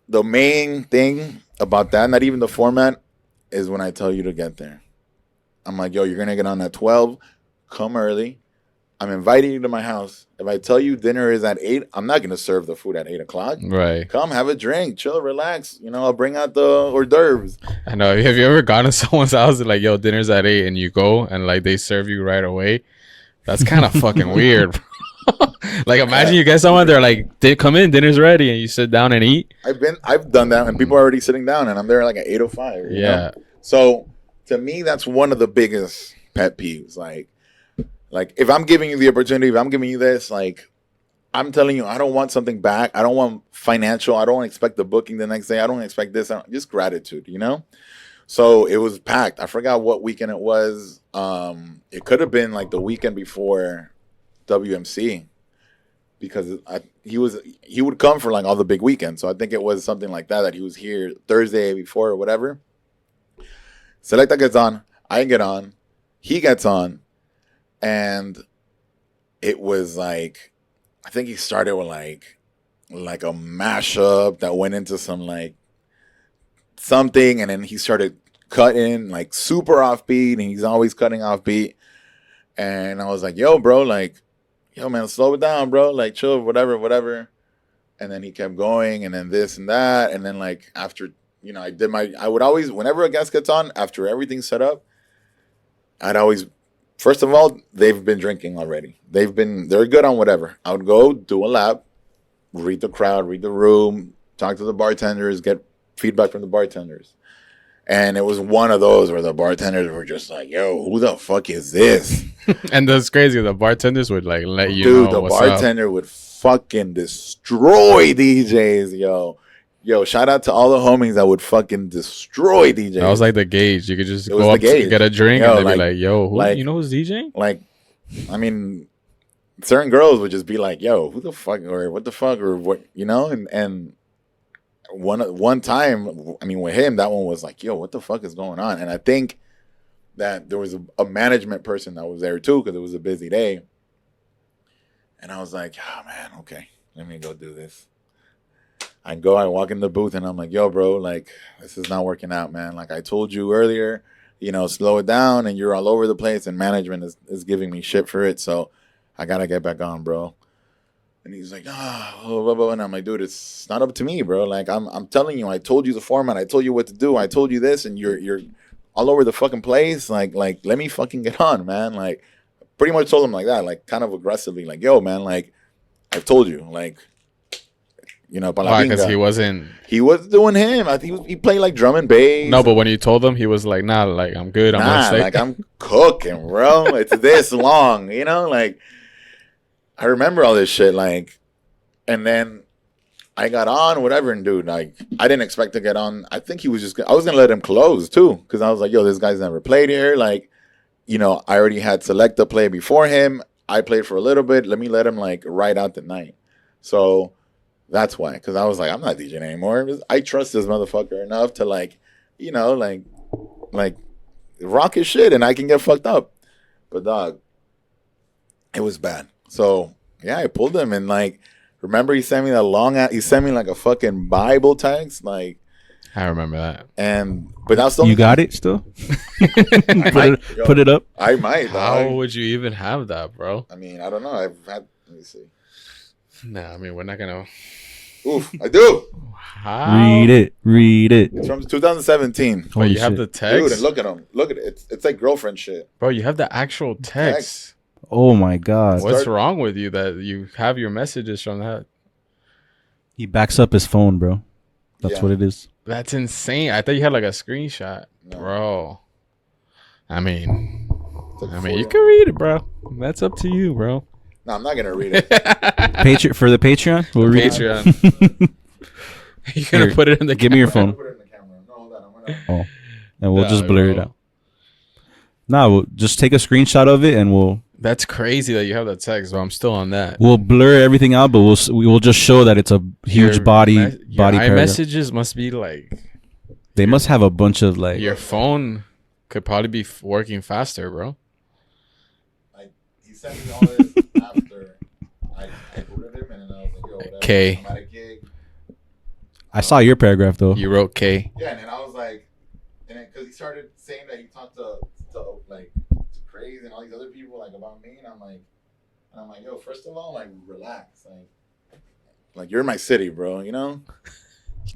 the main thing about that, not even the format, is when I tell you to get there. I'm like, yo, you're going to get on at 12. Come early. I'm inviting you to my house. If I tell you dinner is at 8, I'm not going to serve the food at 8 o'clock. Right. Come, have a drink, chill, relax. You know, I'll bring out the hors d'oeuvres. I know. Have you ever gone to someone's house and like, yo, dinner's at 8, and you go and like they serve you right away? That's kind of fucking weird. Like, imagine you get someone, they're like, come in, dinner's ready, and you sit down and eat. I've done that, and people are already sitting down, and I'm there like at 8:05. Yeah. Know? So to me, that's one of the biggest pet peeves. Like if I'm giving you the opportunity, if I'm giving you this, like I'm telling you, I don't want something back. I don't want financial. I don't expect the booking the next day. I don't expect this. Just gratitude, you know? So it was packed. I forgot what weekend it was. It could have been like the weekend before WMC, because he would come for like all the big weekends. So I think it was something like that he was here Thursday before or whatever. Selecta gets on. I get on. He gets on. And it was like, I think he started with like a mashup that went into some like something, and then he started cutting like super offbeat, and he's always cutting offbeat. And I was like, yo, bro, like, yo, man, slow it down, bro, like chill, whatever. And then he kept going, and then this and that, and then like after, you know, I would always, whenever a guest gets on, after everything's set up, I'd always, first of all, they've been drinking already. They're good on whatever. I would go do a lap, read the crowd, read the room, talk to the bartenders, get feedback from the bartenders. And it was one of those where the bartenders were just like, yo, who the fuck is this? And that's crazy. The bartenders would like let you Dude, know the bartender would fucking destroy DJs, yo. Yo, shout out to all the homies that would fucking destroy DJs. That was like the gauge. You could just go up to get a drink, and they'd be like, yo, you know who's DJing? Like, I mean, certain girls would just be like, yo, who the fuck, or what the fuck, or what, you know? And one time, I mean, with him, that one was like, yo, what the fuck is going on? And I think that there was a management person that was there too, because it was a busy day. And I was like, oh man, okay, let me go do this. I walk in the booth, and I'm like, yo, bro, like, this is not working out, man. Like, I told you earlier, you know, slow it down, and you're all over the place, and management is giving me shit for it, so I got to get back on, bro. And he's like, blah, blah, blah. And I'm like, dude, it's not up to me, bro. Like, I'm telling you, I told you the format. I told you what to do. I told you this, and you're all over the fucking place. Like, let me fucking get on, man. Like, pretty much told him like that, like, kind of aggressively, like, yo, man, like, I've told you, like, you know, because he was doing him. I think he played like drum and bass. No, but when you told him, he was like, nah, like, I'm good. I'm cooking, bro. It's this long, you know, like, I remember all this shit, like, and then I got on, whatever, and dude, like, I didn't expect to get on. I think I was gonna let him close too, because I was like, yo, this guy's never played here. Like, you know, I already had Selecta play before him. I played for a little bit. Let me let him like ride out the night. So that's why, because I was like, I'm not DJing anymore. I trust this motherfucker enough to like, you know, like rock his shit, and I can get fucked up. But dog, it was bad. So yeah, I pulled him, and like, remember he sent me he sent me like a fucking Bible text, like. I remember that. But that's still, you got it still. Put it up. I might. How would you even have that, bro? I mean, I don't know. Let me see. Nah, I mean, we're not gonna. Oof, I do. How? Read it. It's from 2017. But you have the text, dude. And look at him. Look at it. It's like girlfriend shit, bro. You have the actual text. Oh my god. What's wrong with you that you have your messages from that? He backs up his phone, bro. That's what it is. That's insane. I thought you had like a screenshot, bro. I mean, you can read it, bro. That's up to you, bro. No, I'm not gonna read it. For the Patreon, we'll read Patreon. You're gonna put it in the. Give me your phone. Put it in the camera. No, hold on. And we'll just blur it out. Nah, we'll just take a screenshot of it, and we'll. That's crazy that you have that text, but I'm still on that. We'll blur everything out, but we will just show that it's a huge body paragraph. Messages must be like. They must have a bunch of like. Your phone could probably be working faster, bro. He sent me all this after I booted him, and then I was like, yo, whatever. Okay. I'm at a gig. I saw your paragraph though. You wrote K. Yeah, and then I was like, and then because he started saying that he talked to like to Craze and all these other people like about me, and I'm like, yo, first of all, like relax, like you're in my city, bro, you know.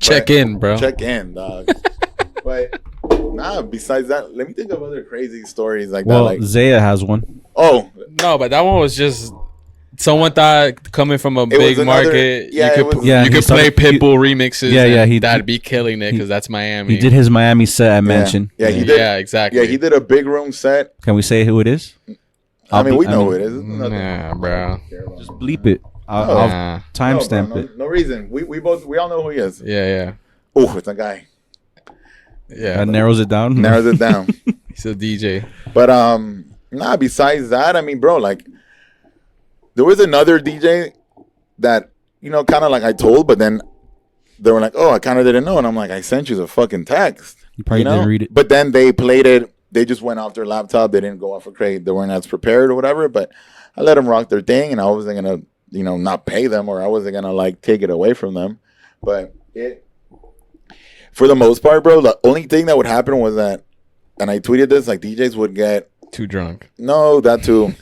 Check in, bro. Check in, dog. But nah. Besides that, let me think of other crazy stories like that. Well, Like, Zea has one. oh No, but that one was just someone thought coming from a big was another- market, yeah, you it could was- Yeah, you he could play started- Pitbull remixes. Yeah, yeah, and that'd be killing it because that's Miami. He did his Miami set at Mansion. Yeah, he did. Yeah, exactly. Yeah, he did a big room set. Can we say who it is? I mean, we know who it is. It's nothing Nah, bro. Just bleep it. I'll Nah. timestamp No, bro, it. no reason. We all know who he is. Yeah. Oh, it's a guy. Yeah. That narrows it down. Narrows it down. He's a DJ. But nah. Besides that, I mean, bro, like there was another DJ that kind of like I told, but then they were like, "Oh, I kind of didn't know," and I'm like, "I sent you the fucking text." You probably didn't read it. But then they played it. They just went off their laptop. They didn't go off a crate. They weren't as prepared or whatever. But I let them rock their thing, and I wasn't gonna, not pay them, or I wasn't gonna like take it away from them. But for the most part, bro, the only thing that would happen was that, and I tweeted this, like DJs would get Too drunk. no, that too,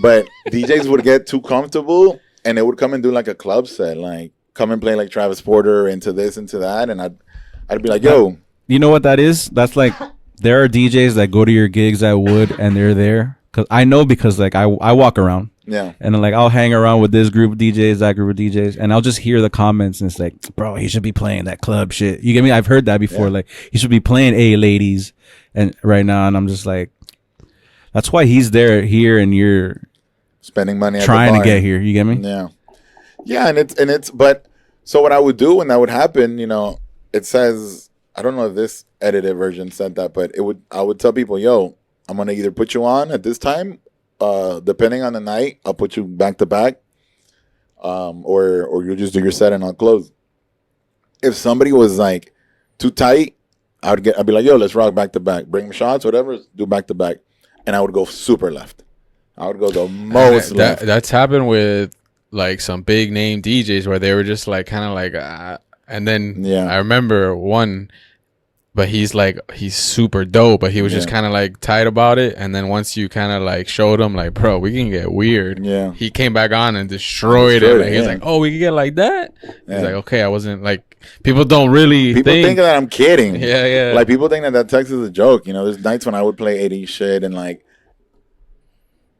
but DJs would get too comfortable, and they would come and do like a club set, like come and play like Travis Porter into this, into that, and I'd be like, yo. You know what that is? That's like there are DJs that go to your gigs at Wood and they're there because like I walk around. Yeah. And then like I'll hang around with this group of DJs, that group of DJs, and I'll just hear the comments and it's like, bro, he should be playing that club shit. You get me? I've heard that before. Yeah. Like he should be playing A Ladies and right now, and I'm just like, that's why he's here and you're Spending money at trying the to bar. get here. You get me? Yeah. Yeah, and it's but so what I would do when that would happen, it says, I don't know if this edited version said that, but I would tell people, yo, I'm gonna either put you on at this time, depending on the night, I'll put you back to back, or you'll just do your set and I'll close. If somebody was like too tight, I'd be like, yo, let's rock back to back, bring shots, whatever, do back to back, and I would go super left. I would go the most left. That's happened with like some big name DJs where they were just like kind of like, and then I remember one, but he's super dope, but he was just kind of like tight about it. And then once you kind of like showed him like, bro, we can get weird. Yeah. He came back on and destroyed it. Like, he's like, oh, we can get like that. He's like, okay, I wasn't like, people don't really think that I'm kidding. Yeah. Like people think that text is a joke. There's nights when I would play 80 shit and like,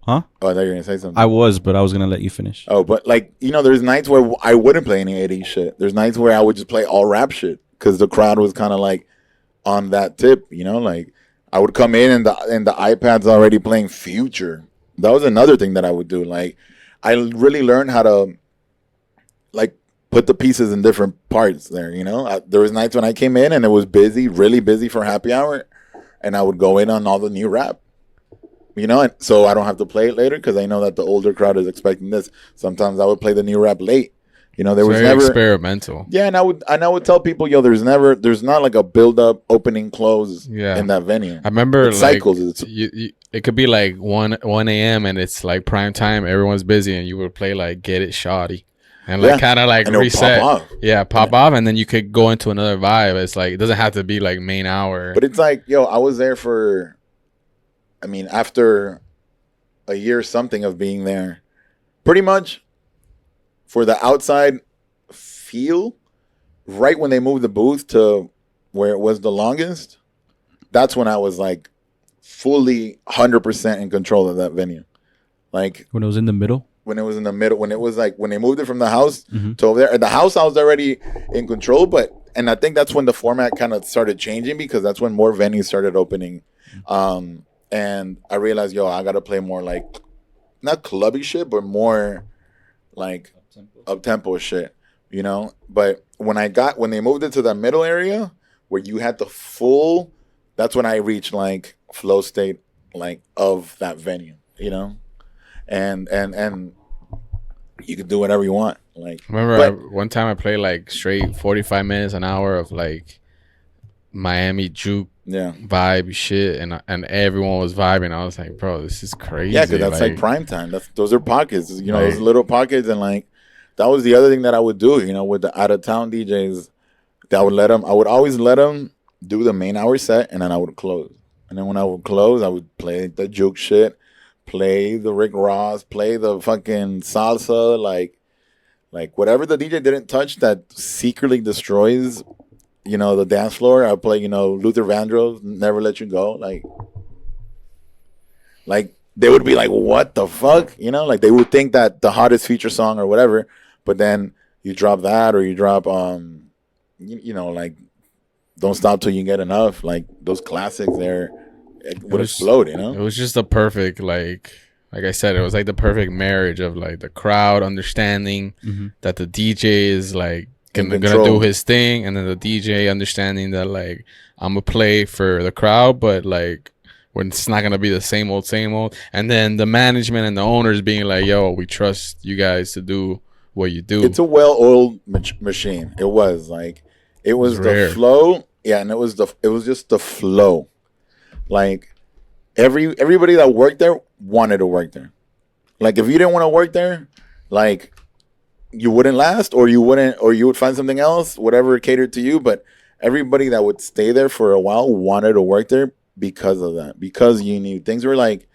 Huh? Oh, I thought you were gonna say something. I was, but I was gonna let you finish. Oh, but like there's nights where I wouldn't play any 80 shit. There's nights where I would just play all rap shit because the crowd was kind of like on that tip. Like I would come in and the iPad's already playing Future. That was another thing that I would do. Like I really learned how to like put the pieces in different parts there. There was nights when I came in and it was busy, really busy for happy hour, and I would go in on all the new rap. And so I don't have to play it later because I know that the older crowd is expecting this. Sometimes I would play the new rap late. There was very never experimental. Yeah, and I would tell people, yo, there's not like a build up, opening, close in that venue. I remember it's like cycles. it could be like 1 a.m. and it's like prime time. Everyone's busy, and you would play like Get It Shoddy. And like kind of like reset. Pop off. Yeah, pop off, and then you could go into another vibe. It's like it doesn't have to be like main hour. But it's like, yo, I was there for, after a year something of being there, pretty much for the outside feel, right when they moved the booth to where it was the longest, that's when I was like fully 100% in control of that venue. Like when it was in the middle? When it was in the middle, when it was like, when they moved it from the house to over there. At the house, I was already in control, and I think that's when the format kind of started changing because that's when more venues started opening. And I realized, yo, I got to play more like, not clubby shit, but more like up-tempo shit, But when they moved it to the middle area where you had the full, that's when I reached like flow state, like of that venue, and you could do whatever you want. Like, remember one time I played like straight 45 minutes, an hour of like Miami juke vibe shit, and everyone was vibing. I was like, bro, this is crazy. Yeah, because that's like prime time. Those are pockets, those little pockets, and like that was the other thing that I would do, with the out of town DJs. I would always let them do the main hour set, and then I would close. And then when I would close, I would play the juke shit, play the Rick Ross, play the fucking salsa, like whatever the DJ didn't touch that secretly destroys, the dance floor. I play, Luther Vandross, Never Let You Go, like they would be like, what the fuck, like they would think that the hottest feature song or whatever, but then you drop that or you drop like Don't Stop Till You Get Enough, like those classics there, it would explode, It was just the perfect, like I said, it was like the perfect marriage of like the crowd understanding that the DJ is like gonna do his thing, and then the DJ understanding that like I'm gonna play for the crowd, but like when it's not gonna be the same old, and then the management and the owners being like, yo, we trust you guys to do what you do. It's a well-oiled machine. It was the rare flow, yeah, and it was just the flow. Like everybody that worked there wanted to work there. Like if you didn't want to work there, like you wouldn't last, or you would find something else, whatever catered to you. But everybody that would stay there for a while wanted to work there because of that. Because you knew things were like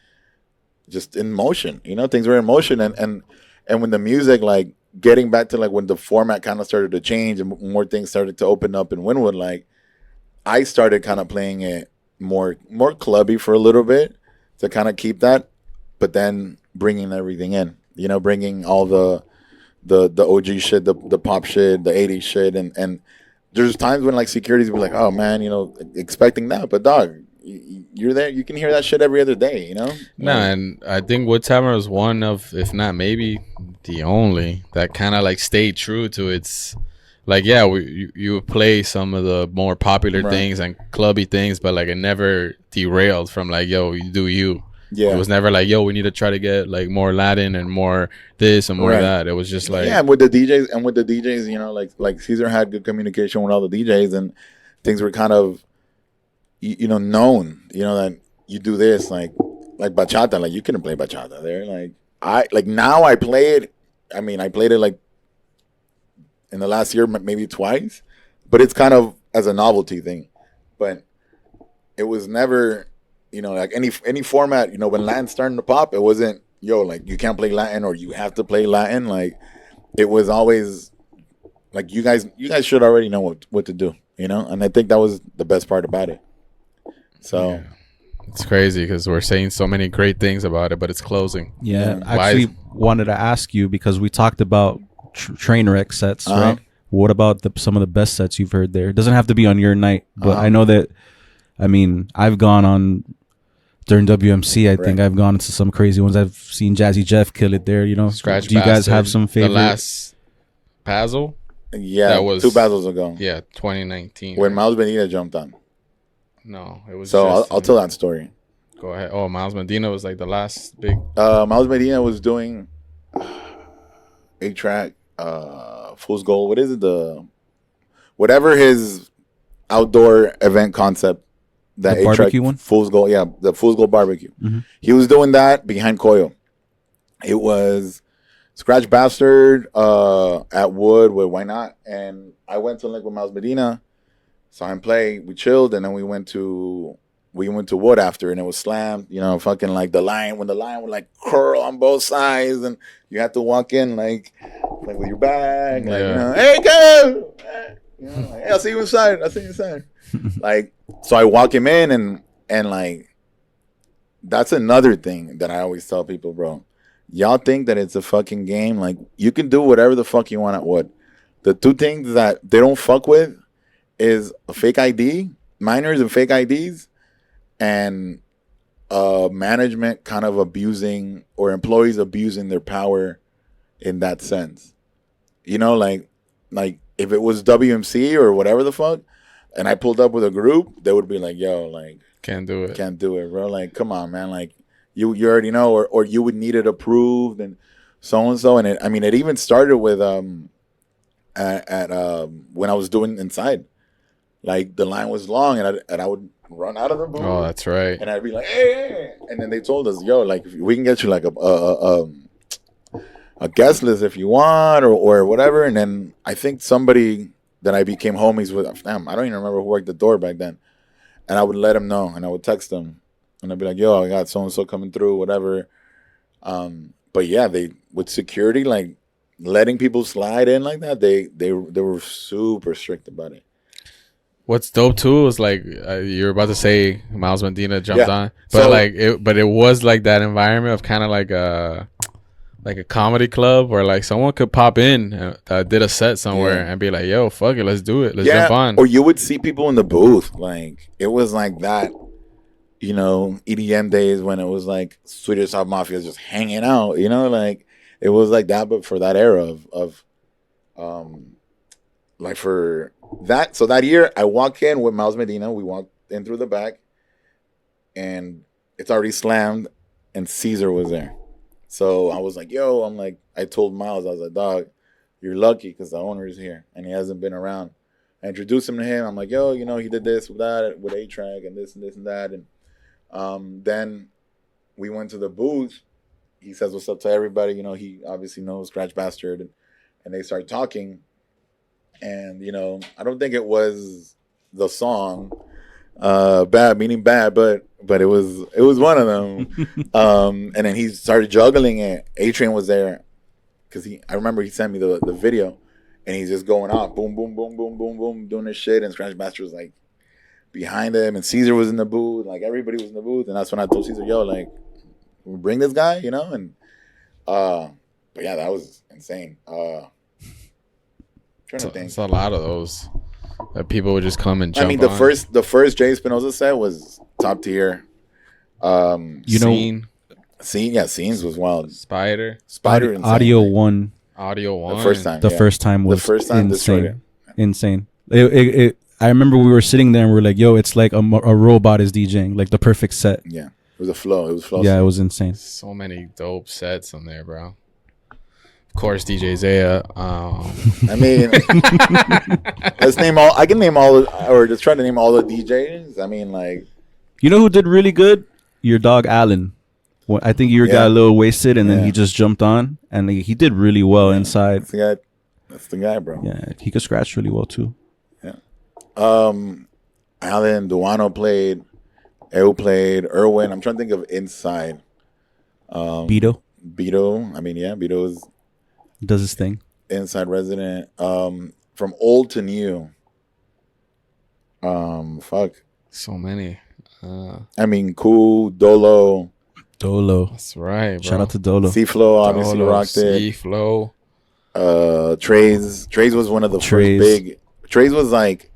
just in motion. Things were in motion, and when the music, like getting back to like when the format kind of started to change and more things started to open up in Wynwood, like I started kind of playing it more clubby for a little bit to kind of keep that, but then bringing everything in, bringing all the OG shit, the pop shit, the 80s shit, and there's times when like security's be like, oh man, expecting that, but dog, you're there, you can hear that shit every other day, and I think Woodhammer was one of, if not maybe the only, that kind of like stayed true to its, like, yeah, you would play some of the more popular things and clubby things, but like it never derailed from like, yo, you do you. Yeah, it was never like, yo, we need to try to get like more Latin and more this and more that. It was just like, yeah, and with the DJs, like Caesar had good communication with all the DJs, and things were kind of known, that you do this, like bachata, like you couldn't play bachata there. Now I play it. I mean, I played it like in the last year, maybe twice, but it's kind of as a novelty thing. But it was never, like any format, when Latin's starting to pop, it wasn't, like you can't play Latin or you have to play Latin. Like it was always like, you guys should already know what to do, and I think that was the best part about it. So yeah. It's crazy because we're saying so many great things about it, but it's closing. Yeah, I actually wanted to ask you, because we talked about train wreck sets, right? What about some of the best sets you've heard there? It doesn't have to be on your night, but I know that, I mean, I've gone on during WMC. I think I've gone into some crazy ones. I've seen Jazzy Jeff kill it there, Scratch Do you guys have some favorite? The last Basil? Yeah, that was 2 Basils ago. Yeah, 2019. When Miles Medina jumped on. No, it was. So I'll tell that story. Go ahead. Oh, Miles Medina was like the last big. Miles Medina was doing 8-track, Fool's Gold. What is it? Whatever his outdoor event concept. That the barbecue one? Fool's Gold. Yeah, the Fool's Gold barbecue. Mm-hmm. He was doing that behind Coyo. It was Scratch Bastard at Wood with Why Not, and I went to link with Miles Medina. Saw him play, we chilled, and then we went to Wood after, and it was slammed, fucking like when the line would like curl on both sides, and you had to walk in like with your bag, hey, go, like, hey, I'll see you inside. Like, so I walk him in, and like, that's another thing that I always tell people, bro. Y'all think that it's a fucking game. Like, you can do whatever the fuck you want at Wood. The two things that they don't fuck with is a fake ID, minors and fake IDs, and management kind of abusing, or employees abusing their power in that sense. Like if it was WMC or whatever the fuck, and I pulled up with a group, they would be like, yo, like, can't do it, bro. Like, come on, man. Like, you already know, or you would need it approved and so. And it even started with at when I was doing inside. Like, the line was long, and I would run out of the booth. Oh, that's right. And I'd be like, hey. And then they told us, yo, like, we can get you like a guest list if you want, or whatever. And then I think somebody that I became homies with. Damn, I don't even remember who worked the door back then. And I would let him know, and I would text him, and I'd be like, "Yo, I got so and so coming through, whatever." But yeah, they with security, like letting people slide in like that, they were super strict about it. What's dope too is like you're about to say Miles Medina jumped on, but So- it was like that environment of kind of like a comedy club where like someone could pop in that did a set somewhere and be like, "Yo, fuck it, let's do it, let's jump on." Or you would see people in the booth, like it was like that, you know, EDM days when it was like Swedish House Mafia just hanging out, you know, like it was like that, but for that era of like for that. So that year, I walk in with Miles Medina. We walked in through the back, and it's already slammed, and Caesar was there. So I was like, "Yo," I told Miles, I was like, "Dog, you're lucky because the owner is here and he hasn't been around." I introduced him to him. I'm like, "Yo, you know, he did this with that with A-Track and this and this and that." And then we went to the booth. He says what's up to everybody. You know, he obviously knows Scratch Bastard, and they start talking. And you know, I don't think it was the song, bad meaning bad, but it was one of them. And then he started juggling it. A-Train was there because I remember he sent me the video, and he's just going off, boom, boom, boom, boom, boom, boom, doing this shit. And Scratch Master was like behind him, and Caesar was in the booth, like everybody was in the booth. And that's when I told Caesar, "Yo, like, we bring this guy," you know. And but yeah, that was insane. Trying to think. It's a lot of those that people would just come and jump. I mean, the first Jay Spinoza set was top tier. Scene, Scenes was wild. Spider, insane. Audio One. The first time. The first time was insane. Insane. I remember we were sitting there and we were like, "Yo, it's like a robot is DJing, like the perfect set." Yeah, it was a flow. It was flow. Yeah, it was insane. So many dope sets on there, bro. Of course, DJ Zea. I mean, let's name all. I can name all, or just try to name all the DJs. I mean, like, you know who did really good? Your dog Alan. Well, I think you got a little wasted, and then he just jumped on, and he did really well inside. That's the guy, bro. Yeah, he could scratch really well too. Yeah. Alan Duano played. Eu played. Irwin. I'm trying to think of inside. Beto. I mean, yeah, Beto does his thing. Inside resident. From old to new. Fuck. So many. I mean, Cool, Dolo. That's right, bro. Shout out to Dolo. C-Flow obviously rocked it. C-Flow. Trays was one of the first big. Trays was like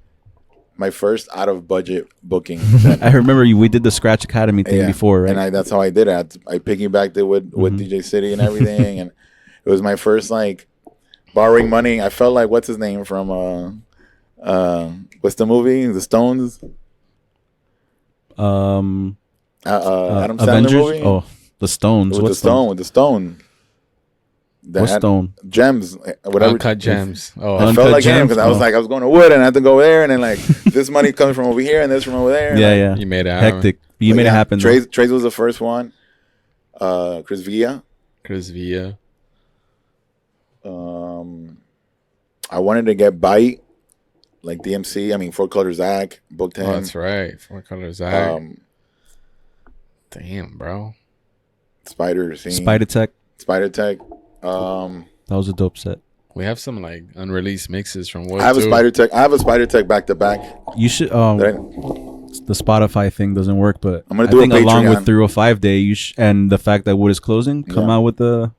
my first out of budget booking. I remember we did the Scratch Academy thing before, right? And that's how I did it. I piggybacked it with DJ City and everything, and it was my first like borrowing money. I felt like what's his name from what's the movie? The Stones. Adam Sandler Avengers? movie. Oh, the Stones. With the Stone. What Stone? Gems, whatever. Uncut Gems. Oh, I felt like him because I was like, I was going to Wood and I had to go there, and then like this money coming from over here and this from over there. Yeah. You made it hectic. You made it happen. Trace was the first one. Chris Villa. I wanted to get Bite, like DMC. I mean, Four Color Zach booked him. Oh, that's right, Four Color Zach. Damn, bro. Spider Tech. That was a dope set. We have some like unreleased mixes from Wood. I have a Spider Tech back to back. You should. The Spotify thing doesn't work, but I'm gonna do think along with 305 Day, and the fact that Wood is closing, come out with the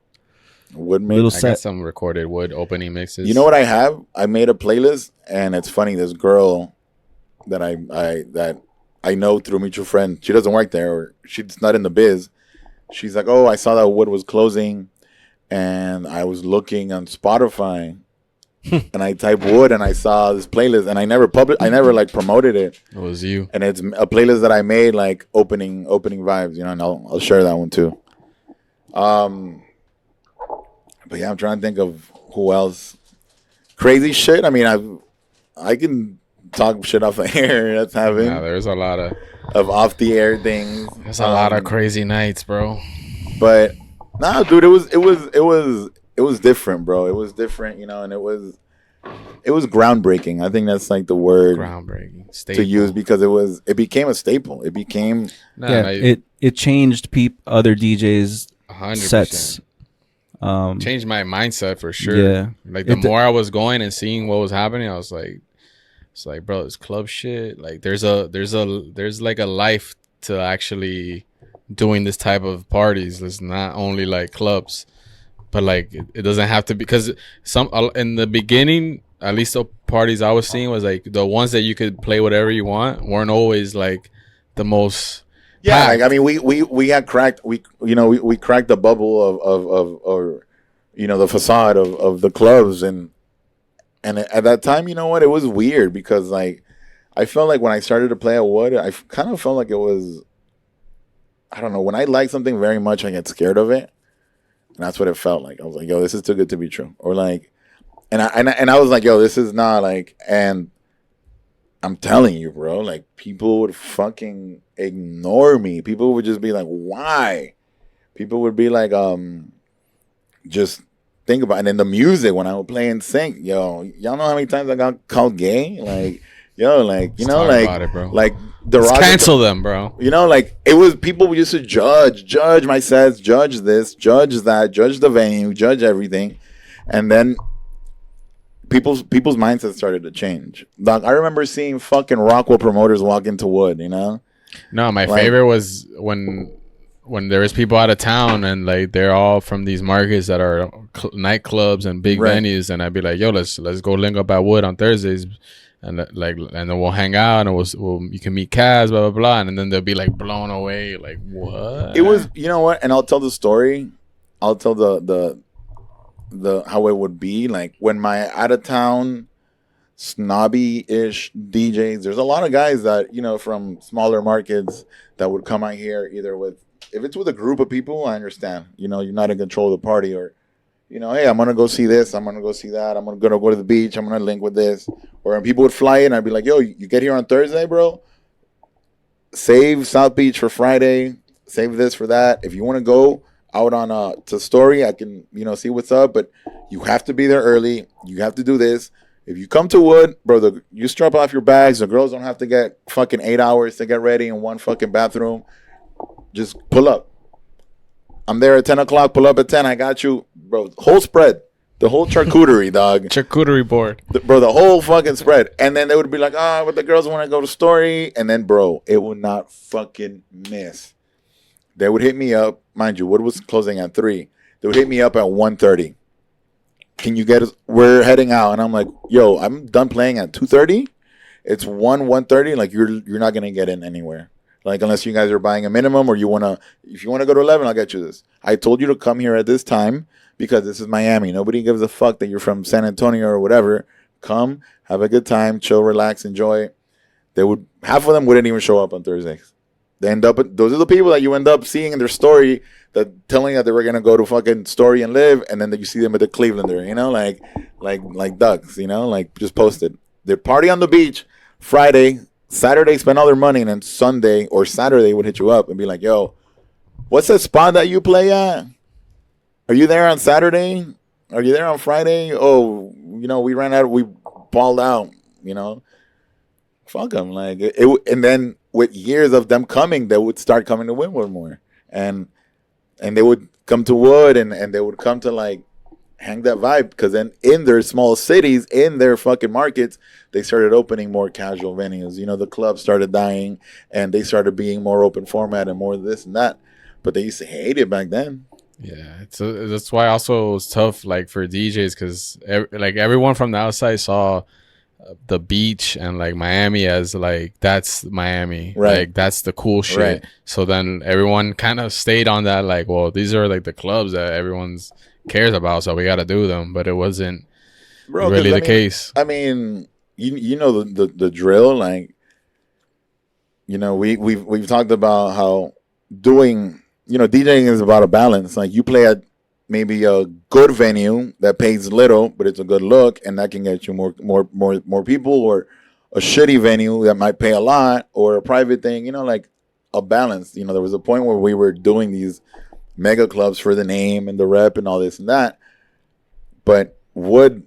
Wood little set. I got some recorded Wood opening mixes. You know what I have? I made a playlist, and it's funny. This girl that I know through a mutual friend. She doesn't work there, or she's not in the biz. She's like, "Oh, I saw that Wood was closing, and I was looking on Spotify, and I typed Wood, and I saw this playlist, and I never like promoted it. It was you, and it's a playlist that I made, like opening vibes, you know. And I'll share that one too. But yeah, I'm trying to think of who else. Crazy shit. I mean, I can talk shit off the air. That's happening. Yeah, there's a lot of off the air things. There's a lot of crazy nights, bro. But nah, dude, it was different, bro. It was different, you know, and it was it was groundbreaking. I think that's like the word Groundbreaking. to use because it became a staple. It became it changed other DJs 100%. sets. Changed my mindset for sure. Yeah. Like the more I was going and seeing what was happening, I was like, it's like, bro, it's club shit. Like there's like a life to actually doing this type of parties. It's not only like clubs, but like it doesn't have to be, because some in the beginning, at least the parties I was seeing was like the ones that you could play whatever you want weren't always like the most. Yeah, like, I mean, we had cracked we cracked the bubble of or the facade of the clubs, and at that time, you know what, it was weird because like I felt like when I started to play at Wood, I kind of felt like it was, I don't know, when I like something very much, I get scared of it, and that's what it felt like. I was like, yo, this is too good to be true, or like, and I was like, yo, this is not like, and I'm telling you, bro, like people would fucking ignore me. People would just be like, why? People would be like, just think about it. And then the music, when I would play in sync, yo, y'all know how many times I got called gay? Like, yo, like, you know, like, about it, bro. Like cancel them, bro. You know, like it was, people used to judge my sets, judge this, judge that, judge the venue, judge everything. And then people's mindsets started to change. Like, I remember seeing fucking Rockwell promoters walk into Wood, you know? No, my favorite was when there was people out of town and like they're all from these markets that are nightclubs and big venues, and I'd be like, yo, let's go link up at Wood on Thursdays, and then we'll hang out and we'll you can meet Kaz, blah blah blah, and then they'll be like blown away, like what? It was, you know what? And I'll tell the story. I'll tell the how it would be like when my out of town snobby-ish DJs. There's a lot of guys that, you know, from smaller markets that would come out here either with, if it's with a group of people, I understand, you know, you're not in control of the party, or, you know, hey, I'm gonna go see this, I'm gonna go see that, I'm gonna go to the beach, I'm gonna link with this. Or when people would fly in, I'd be like, yo, you get here on Thursday, bro, save South Beach for Friday, save this for that. If you want to go out on to Story, I can, you know, see what's up, but you have to be there early, you have to do this. If you come to Wood, bro, you strap off your bags. The girls don't have to get fucking 8 hours to get ready in one fucking bathroom. Just pull up. I'm there at 10 o'clock. Pull up at 10. I got you. Bro, whole spread. The whole charcuterie, dog. Charcuterie board. Bro, the whole fucking spread. And then they would be like, but the girls want to go to Story. And then, bro, it would not fucking miss. They would hit me up. Mind you, Wood was closing at 3. They would hit me up at 1:30. Can you get us? We're heading out, and I'm like, yo, I'm done playing at 2:30. It's 1:30. Like you're not gonna get in anywhere. Like unless you guys are buying a minimum, or if you wanna go to 11, I'll get you this. I told you to come here at this time because this is Miami. Nobody gives a fuck that you're from San Antonio or whatever. Come, have a good time, chill, relax, enjoy. Half of them wouldn't even show up on Thursdays. Those are the people that you end up seeing in their story, that telling that they were gonna go to fucking Story and live, and then you see them at the Clevelander, you know, like ducks, you know, like just posted. They party on the beach Friday, Saturday spend all their money, and then Sunday or Saturday would hit you up and be like, yo, what's that spot that you play at? Are you there on Saturday? Are you there on Friday? Oh, you know, we balled out, you know. Fuck them, like it, and then with years of them coming, they would start coming to Wynwood more, and they would come to Wood, and they would come to like hang that vibe, because then in their small cities, in their fucking markets, they started opening more casual venues. You know, the clubs started dying, and they started being more open format and more this and that. But they used to hate it back then. Yeah, that's why also it was tough, like for DJs, because like everyone from the outside saw the beach and like Miami as like that's Miami, right? Like that's the cool shit. Right. So then everyone kind of stayed on that, like, well, these are like the clubs that everyone's cares about, so we got to do them. But it wasn't really the case. I mean, you know the drill. Like, you know, we've talked about how doing, you know, DJing is about a balance. Like you play at maybe a good venue that pays little, but it's a good look, and that can get you more people, or a shitty venue that might pay a lot, or a private thing, you know, like a balance. You know, there was a point where we were doing these mega clubs for the name and the rep and all this and that, but Wood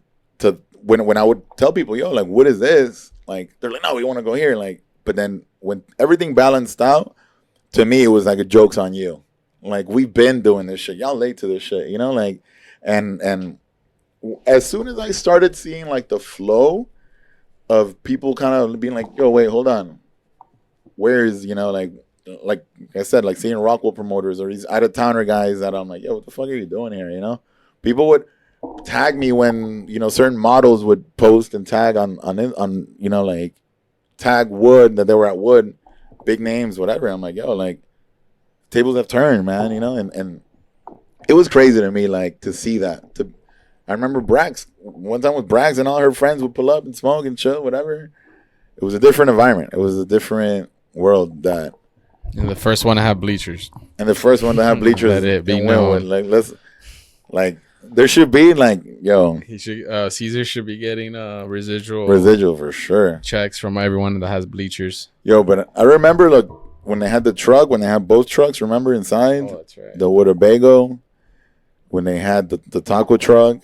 when I would tell people, yo, like, what is this? Like, they're like, no, we want to go here. Like, but then when everything balanced out, to me, it was like a joke's on you. Like, we've been doing this shit. Y'all late to this shit, you know? Like, and as soon as I started seeing like the flow of people kind of being like, yo, wait, hold on. Where is, you know, like I said, like seeing Rockwell promoters or these out-of-towner guys that I'm like, yo, what the fuck are you doing here, you know? People would tag me when, you know, certain models would post and tag on you know, like tag Wood, that they were at Wood, big names, whatever. I'm like, yo, like tables have turned, man, you know? And it was crazy to me, like, to see that. I remember Brax, one time with Brax and all her friends would pull up and smoke and chill, whatever. It was a different environment. It was a different world that. And the first one to have bleachers. And the first one to have bleachers. being known. Like, there should be, like, yo. He should, Caesar should be getting residual for sure. Checks from everyone that has bleachers. Yo, but I remember, like, when they had the truck, when they had both trucks, remember, inside? Oh, that's right. The Winnebago, when they had the taco truck.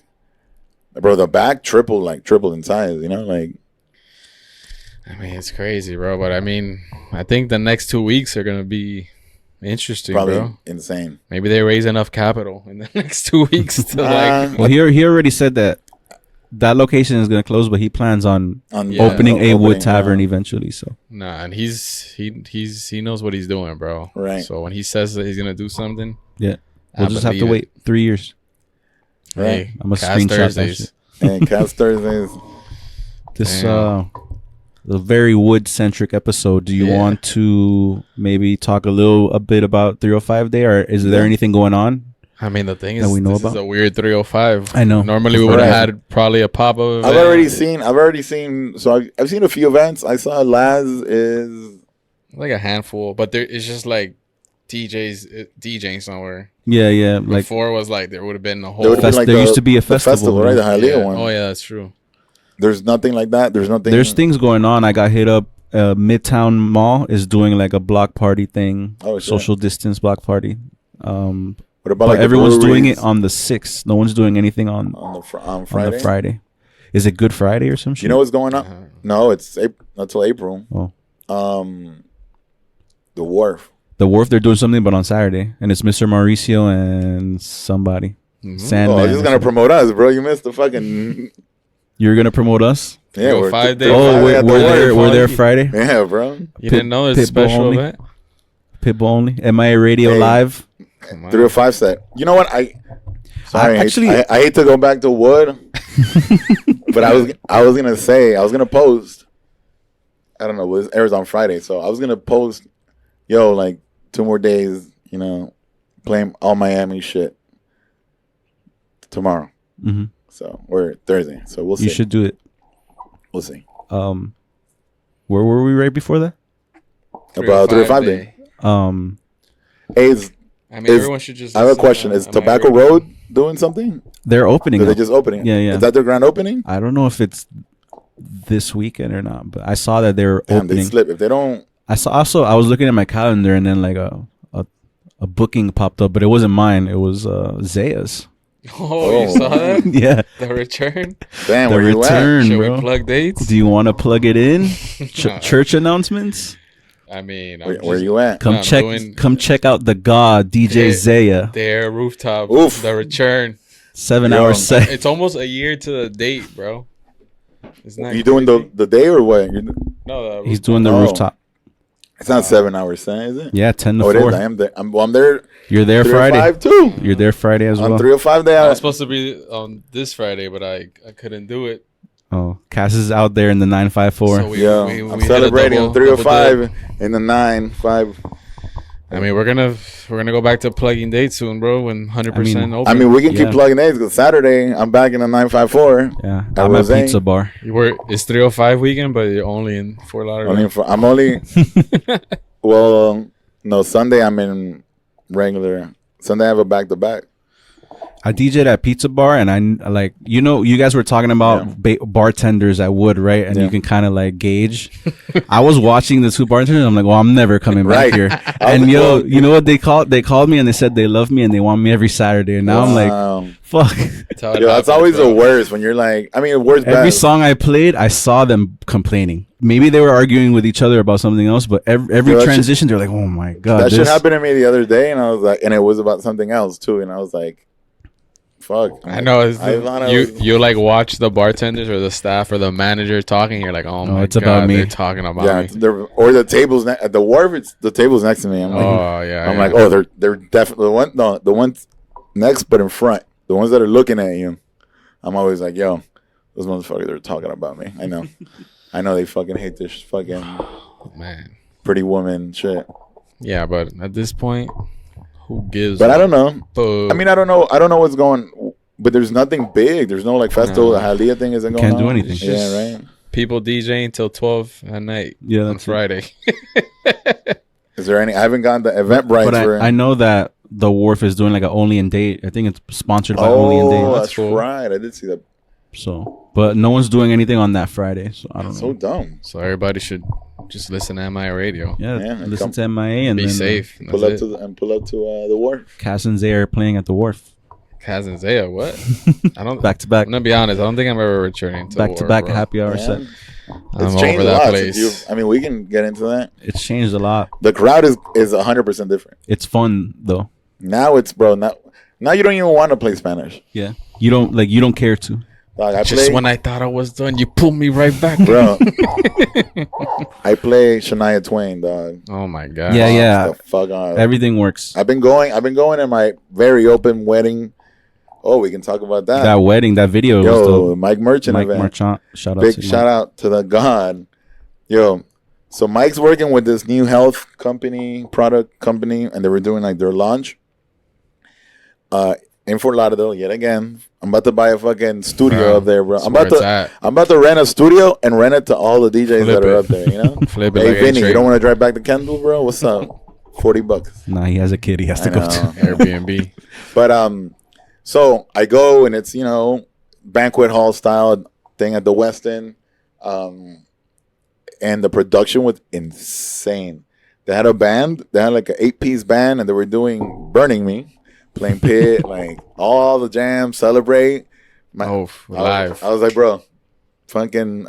Bro, the back tripled in size, you know? Like, I mean, it's crazy, bro. But, I mean, I think the next 2 weeks are going to be interesting, probably bro. Insane. Maybe they raise enough capital in the next 2 weeks to, like... Well, he already said that location is going to close, but he plans on opening a Wood Tavern eventually, so... Nah, and he knows what he's doing, bro. Right. So when he says that he's going to do something... Yeah. We'll just have to wait 3 years. Right. Hey, I'm going to screenshot that shit. And Cast Thursdays. This a very Wood-centric episode. Do you want to maybe talk a bit about 305 Day, or is there anything going on? I mean, the thing that is, we know this about? is a weird 305. I know. Normally, we would have had probably a pop-up event. I've already seen. So I've seen a few events. I saw Laz is like a handful, but it's just like DJing somewhere. Yeah. Like before was like there would have been a whole. There used to be a festival, right? The Hialeah one. Oh yeah, that's true. There's nothing like that. There's things going on. I got hit up. Midtown Mall is doing like a block party thing. Oh, social distance block party. What about but everyone's doing it on the 6th. No one's doing anything on Friday. On the Friday. Is it Good Friday or some shit? You know what's going on? No, it's until April. Oh. The Wharf. The Wharf, they're doing something, but on Saturday, and it's Mr. Mauricio and somebody. Sandman. Oh, I was just gonna promote us, bro. You missed the fucking. You're gonna promote us? Yeah, we're 5 days. Oh, we're there Friday. Yeah, bro. You didn't know there's a special event? Pitbull only. MIA Radio Live. 305 set. You know what? I hate to go back to Wood, but I was gonna post. I don't know. It airs on Friday, so I was gonna post. Yo, like 2 more days. You know, playing all Miami shit tomorrow. Mm-hmm. So or Thursday. So we'll see. You should do it. We'll see. Where were we right before that? About 305 Day. Everyone should just. I have a question. Is Tobacco Road doing something? They're opening. Are they just opening? Yeah. Is that their grand opening? I don't know if it's this weekend or not, but I saw that they're opening. They slip if they don't. I was looking at my calendar, and then like a booking popped up, but it wasn't mine. It was Zea's. Oh, you saw that? Yeah. The return. Damn, the where return, you at? bro. Should we plug dates? Do you want to plug it in? Church announcements. I mean, where you at? Come check out the God DJ Zea. Their rooftop. Oof. The return. 7 hours set. It's almost a year to the date, bro. You doing the day or what? No, he's doing the rooftop. It's not 7 hours set, is it? Yeah, 10 to 4. It is. I am there. I'm there. You're there Friday too. You're there Friday as well. On 305 Day. I was supposed to be on this Friday, but I couldn't do it. Oh, Cass is out there in the 954. So I'm celebrating on 305 in the 95. I mean, we're gonna go back to plugging dates soon, bro. When 100% open. I mean, we can keep plugging dates because Saturday I'm back in the 954. Yeah, I'm at Pizza Bar. It's 305 weekend, but you're only in Fort Lauderdale. I'm only. Well, no, Sunday I'm in regular. Sunday I have a back to back. I DJ'd at Pizza Bar, and I like, you guys were talking about bartenders at Wood, right? And you can kind of like gauge. I was watching the two bartenders. I'm like, well, I'm never coming back here. And you know what they called? They called me and they said they love me and they want me every Saturday. And now I'm like, fuck. That's always the worst when you're like, I mean, worst. Every song I played, I saw them complaining. Maybe they were arguing with each other about something else, but every transition, they're like, oh my God. That shit happened to me the other day, and I was like, and it was about something else too, and I was like, fuck. I know. You like watch the bartenders or the staff or the manager talking. You're like, oh my it's God, about me. They're talking about me. Or the tables at the wharf. It's the tables next to me. I'm like, I'm like, oh, they're definitely the ones next, but in front. The ones that are looking at you. I'm always like, yo, those motherfuckers are talking about me. I know. I know they fucking hate this fucking pretty woman shit. Yeah, but at this point, who gives? But I don't know. I mean, I don't know what's going. But there's nothing big. There's no like festival. The Jalea thing isn't going on. Can't do anything. Yeah, right. People DJing till 12 at night. Yeah, on Friday. Is there any? I haven't gotten the Eventbrite. But I know that the Wharf is doing like a Only in Date. I think it's sponsored by Only in Date. Oh, that's cool. Right. I did see that. So, but no one's doing anything on that Friday. So I don't know. So dumb. So everybody should just listen to MIA radio. Yeah, listen to MIA and be safe. Pull up to the Wharf. Ka5 Zea are playing at the Wharf. Ka5 Zea, what? I don't. Back to back. I'm gonna be honest. I don't think I'm ever returning to back to back happy hour set. It's changed a lot. I mean, we can get into that. It's changed a lot. The crowd is 100% different. It's fun though. Now it's now you don't even want to play Spanish. Yeah, you don't care to. Dog, when I thought I was done, you pulled me right back, bro. I play Shania Twain, dog. Oh my God. Yeah. Fuck on. Everything works. I've been going in my very open wedding. Oh, we can talk about that. That wedding, that video. Yo, Mike Merchant event. Merchant, shout out to the God. Yo, so Mike's working with this new health product company, and they were doing like their launch. In Fort Lauderdale, yet again. I'm about to buy a fucking studio up there, bro. I'm about to rent a studio and rent it to all the DJs that are up there, you know? Flip it. Hey, Vinny, you don't want to drive back to Kendall, bro? What's up? $40. Nah, he has a kid he has to go to. Airbnb. But so I go and it's, banquet hall style thing at the Westin. And the production was insane. They had a band. They had like an 8-piece band, and they were doing Burning Me. Playing pit, like all the jams, celebrate. Live. I was like, bro, fucking,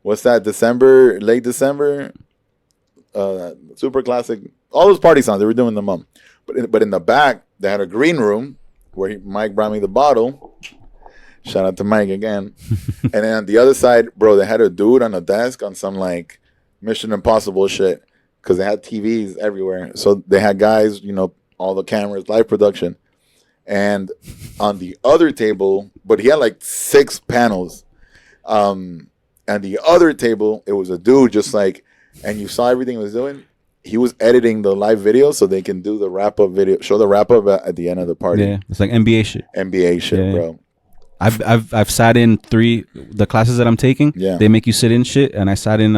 what's that? Late December, super classic. All those party songs, they were doing them up. But in the back, they had a green room where Mike brought me the bottle. Shout out to Mike again. And then on the other side, bro, they had a dude on a desk on some like Mission Impossible shit because they had TVs everywhere. So they had guys, all the cameras, live production. And on the other table, but he had like 6 panels. And the other table, it was a dude just like, and you saw everything he was doing. He was editing the live video so they can do the wrap-up video, show the wrap-up at the end of the party. Yeah, it's like NBA shit. Bro. I've sat in the classes that I'm taking. Yeah. They make you sit in shit, and I sat in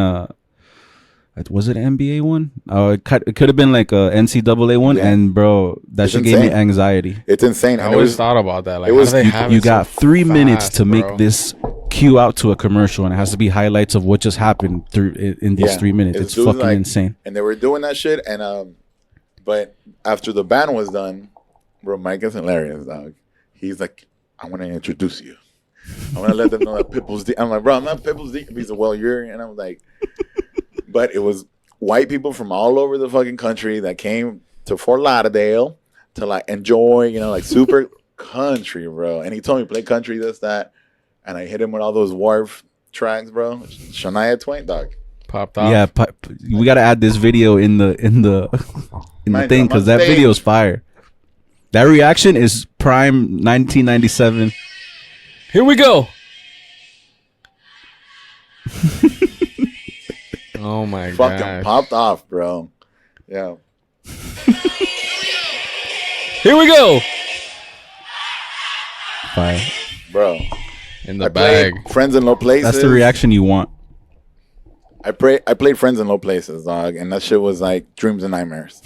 was it an NBA one? Oh, it could have been like a NCAA one, and bro, that shit gave me anxiety. It's insane. I always thought about that. Like, you got 3 minutes to make this cue out to a commercial, and it has to be highlights of what just happened in these 3 minutes. It's fucking insane. And they were doing that shit, and but after the band was done, bro, Mike is hilarious, dog. He's like, I want to introduce you. I want to let them know that Pitbull's deep. I'm like, bro, I'm not Pitbull's deep. He's like, well, you're, and I'm like. But it was white people from all over the fucking country that came to Fort Lauderdale to like enjoy, like super country, bro. And he told me play country, this, that, and I hit him with all those Wharf tracks, bro. Shania Twain, dog. Popped off. Yeah, we gotta add this video in the thing because that video is fire. That reaction is prime 1997. Here we go. Oh my god! Fucking popped off, bro. Yeah. Here we go. Fire, bro. In the bag. Friends in Low Places. That's the reaction you want. I played Friends in Low Places, dog, and that shit was like dreams and nightmares.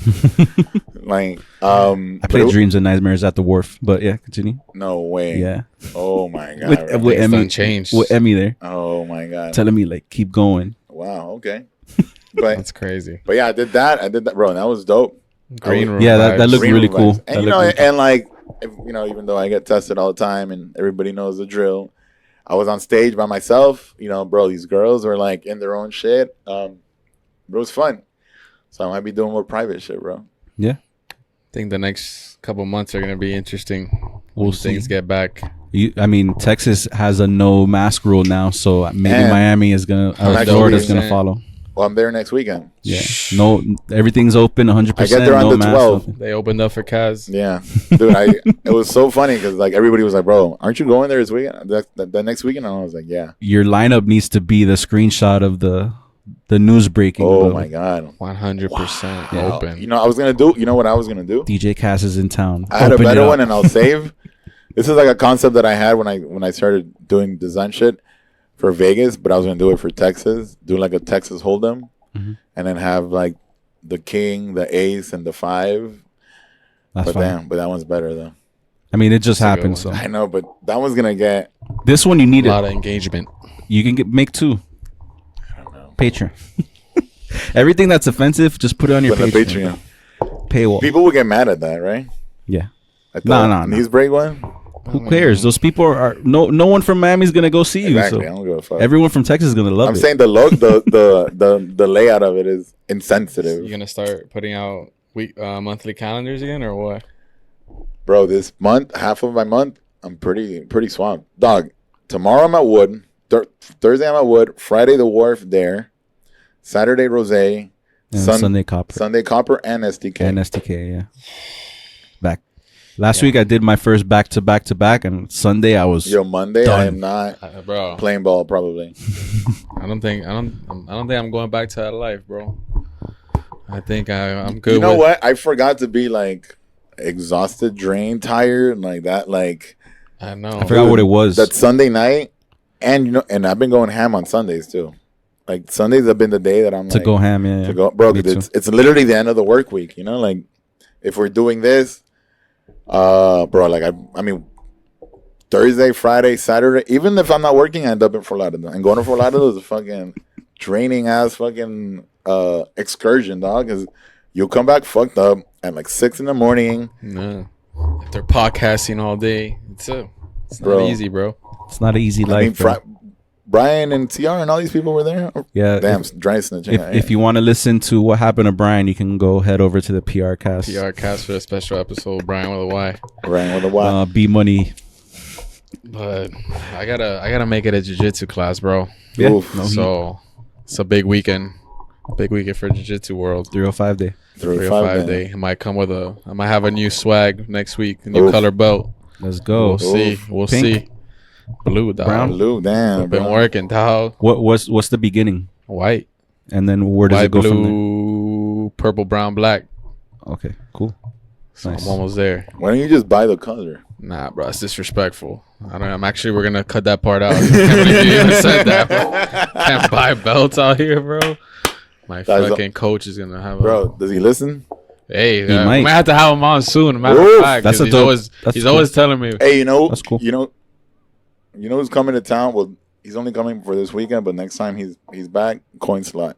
Like, I played Dreams and Nightmares at the Wharf, but yeah, continue. No way. Yeah. Oh my god. With Emmy, changed. with Emmy there. Oh my god. Telling me like keep going. Wow. Okay. But that's crazy. But yeah, I did that, bro. That was dope. Green room. Yeah, that looked Green really room cool. vibes. And and like, even though I get tested all the time and everybody knows the drill, I was on stage by myself. Bro, these girls were like in their own shit. It was fun. So I might be doing more private shit, bro. Yeah. I think the next couple months are gonna be interesting. We'll things see. get back. Texas has a no mask rule now, so maybe And Miami is gonna, Florida's gonna follow. Well, I'm there next weekend. Yeah. No, everything's open 100%. I get there on the 12th. Nothing. They opened up for Kaz. Yeah, dude. It was so funny because like everybody was like, "Bro, aren't you going there this weekend? The next weekend?" And I was like, "Yeah." Your lineup needs to be the screenshot of the news breaking. Oh my god, 100% wow. open. I was gonna do. You know what I was gonna do? DJ Cass is in town. I had a better one, and I'll save. This is like a concept that I had when I started doing design shit for Vegas, but I was gonna do it for Texas. Do like a Texas Hold'em. Mm-hmm. And then have like the king, the ace, and the 5. That's fine. But that one's better though. I mean, it just happened. So I know, but that one's gonna get this one. You need a lot of engagement. You can make 2. I don't know. Patreon. Everything that's offensive, just put it on your Patreon. Paywall. People will get mad at that, right? Yeah. No. Knees break one. Who cares? Those people are no one from Miami's gonna go see you. Exactly. So I don't give a fuck. everyone from Texas is gonna love it. I'm saying the look, the layout of it is insensitive. You gonna start putting out monthly calendars again, or what? Bro, this month, half of my month, I'm pretty swamped. Dog, tomorrow I'm at Wood. Thursday I'm at Wood. Friday the Wharf there. Saturday Rose. And Sunday Copper. Sunday Copper and STK. Yeah. Back. Last week I did my first back to back, and Sunday I was. Monday done. I am not bro. playing ball probably. I don't think I'm going back to that life, bro. I think I'm good. You know what? I forgot to be like exhausted, drained, tired, like that. Like I know. I forgot what it was. That Sunday night, and and I've been going ham on Sundays too. Like Sundays have been the day that I'm to go ham, yeah. To go, bro. It's literally the end of the work week. Like if we're doing this. Bro, like I mean, Thursday, Friday, Saturday. Even if I'm not working, I end up in Fort Lauderdale. And going to Fort Lauderdale is a fucking draining ass fucking excursion, dog. Because you'll come back fucked up at like 6 in the morning. No, if they're podcasting all day, it's not easy, bro. It's not an easy life. Brian and TR and all these people were there. Yeah. Damn, dry snitching. If you want to listen to what happened to Brian, you can go head over to the PR cast. PR cast for a special episode. Brian with a Y. Brian with a Y. B Money. But I gotta make it a jiu-jitsu class, bro. Yeah. So it's a big weekend. Big weekend for jiu-jitsu world. 305 day. 305 day. I might have a new swag next week. A new color belt. Let's go. We'll see. We'll see. Blue, dog. Brown? Blue, damn. I've been working, dog. What's the beginning? White. And then where does White, it go blue, from there? Purple, brown, black. Okay, cool. So Nice. I'm almost there. Why don't you just buy the color? Nah, bro, it's disrespectful. We're gonna cut that part out. I can't believe you even said that, bro. Can't buy belts out here, bro. My fucking coach is gonna have Bro, does he listen? Hey, He might. we might have to have him on soon. Matter Oof, of fact, that's a he's dope- always that's he's cool. always telling me. Hey, That's cool. You know who's coming to town? Well, he's only coming for this weekend, but next time he's back, coin slot.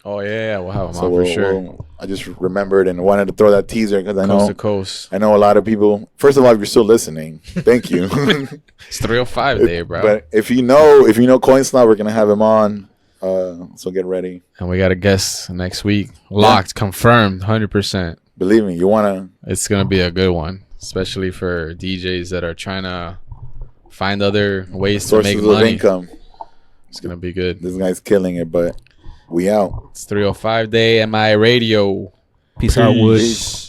Oh yeah, we'll have him So on for sure. I just remembered and wanted to throw that teaser because Coast to coast. I know a lot of people. First of all, if you're still listening, thank you. It's 305 day, bro. But if you know coin slot, we're gonna have him on. So get ready. And we got a guest next week. Locked, confirmed, 100%. Believe me, you wanna. It's gonna be a good one, especially for DJs that are trying to find other ways to Sources make of money. income. It's gonna be good. This guy's killing it, but we out. It's 305 day MI Radio. Peace out, Woods. Peace.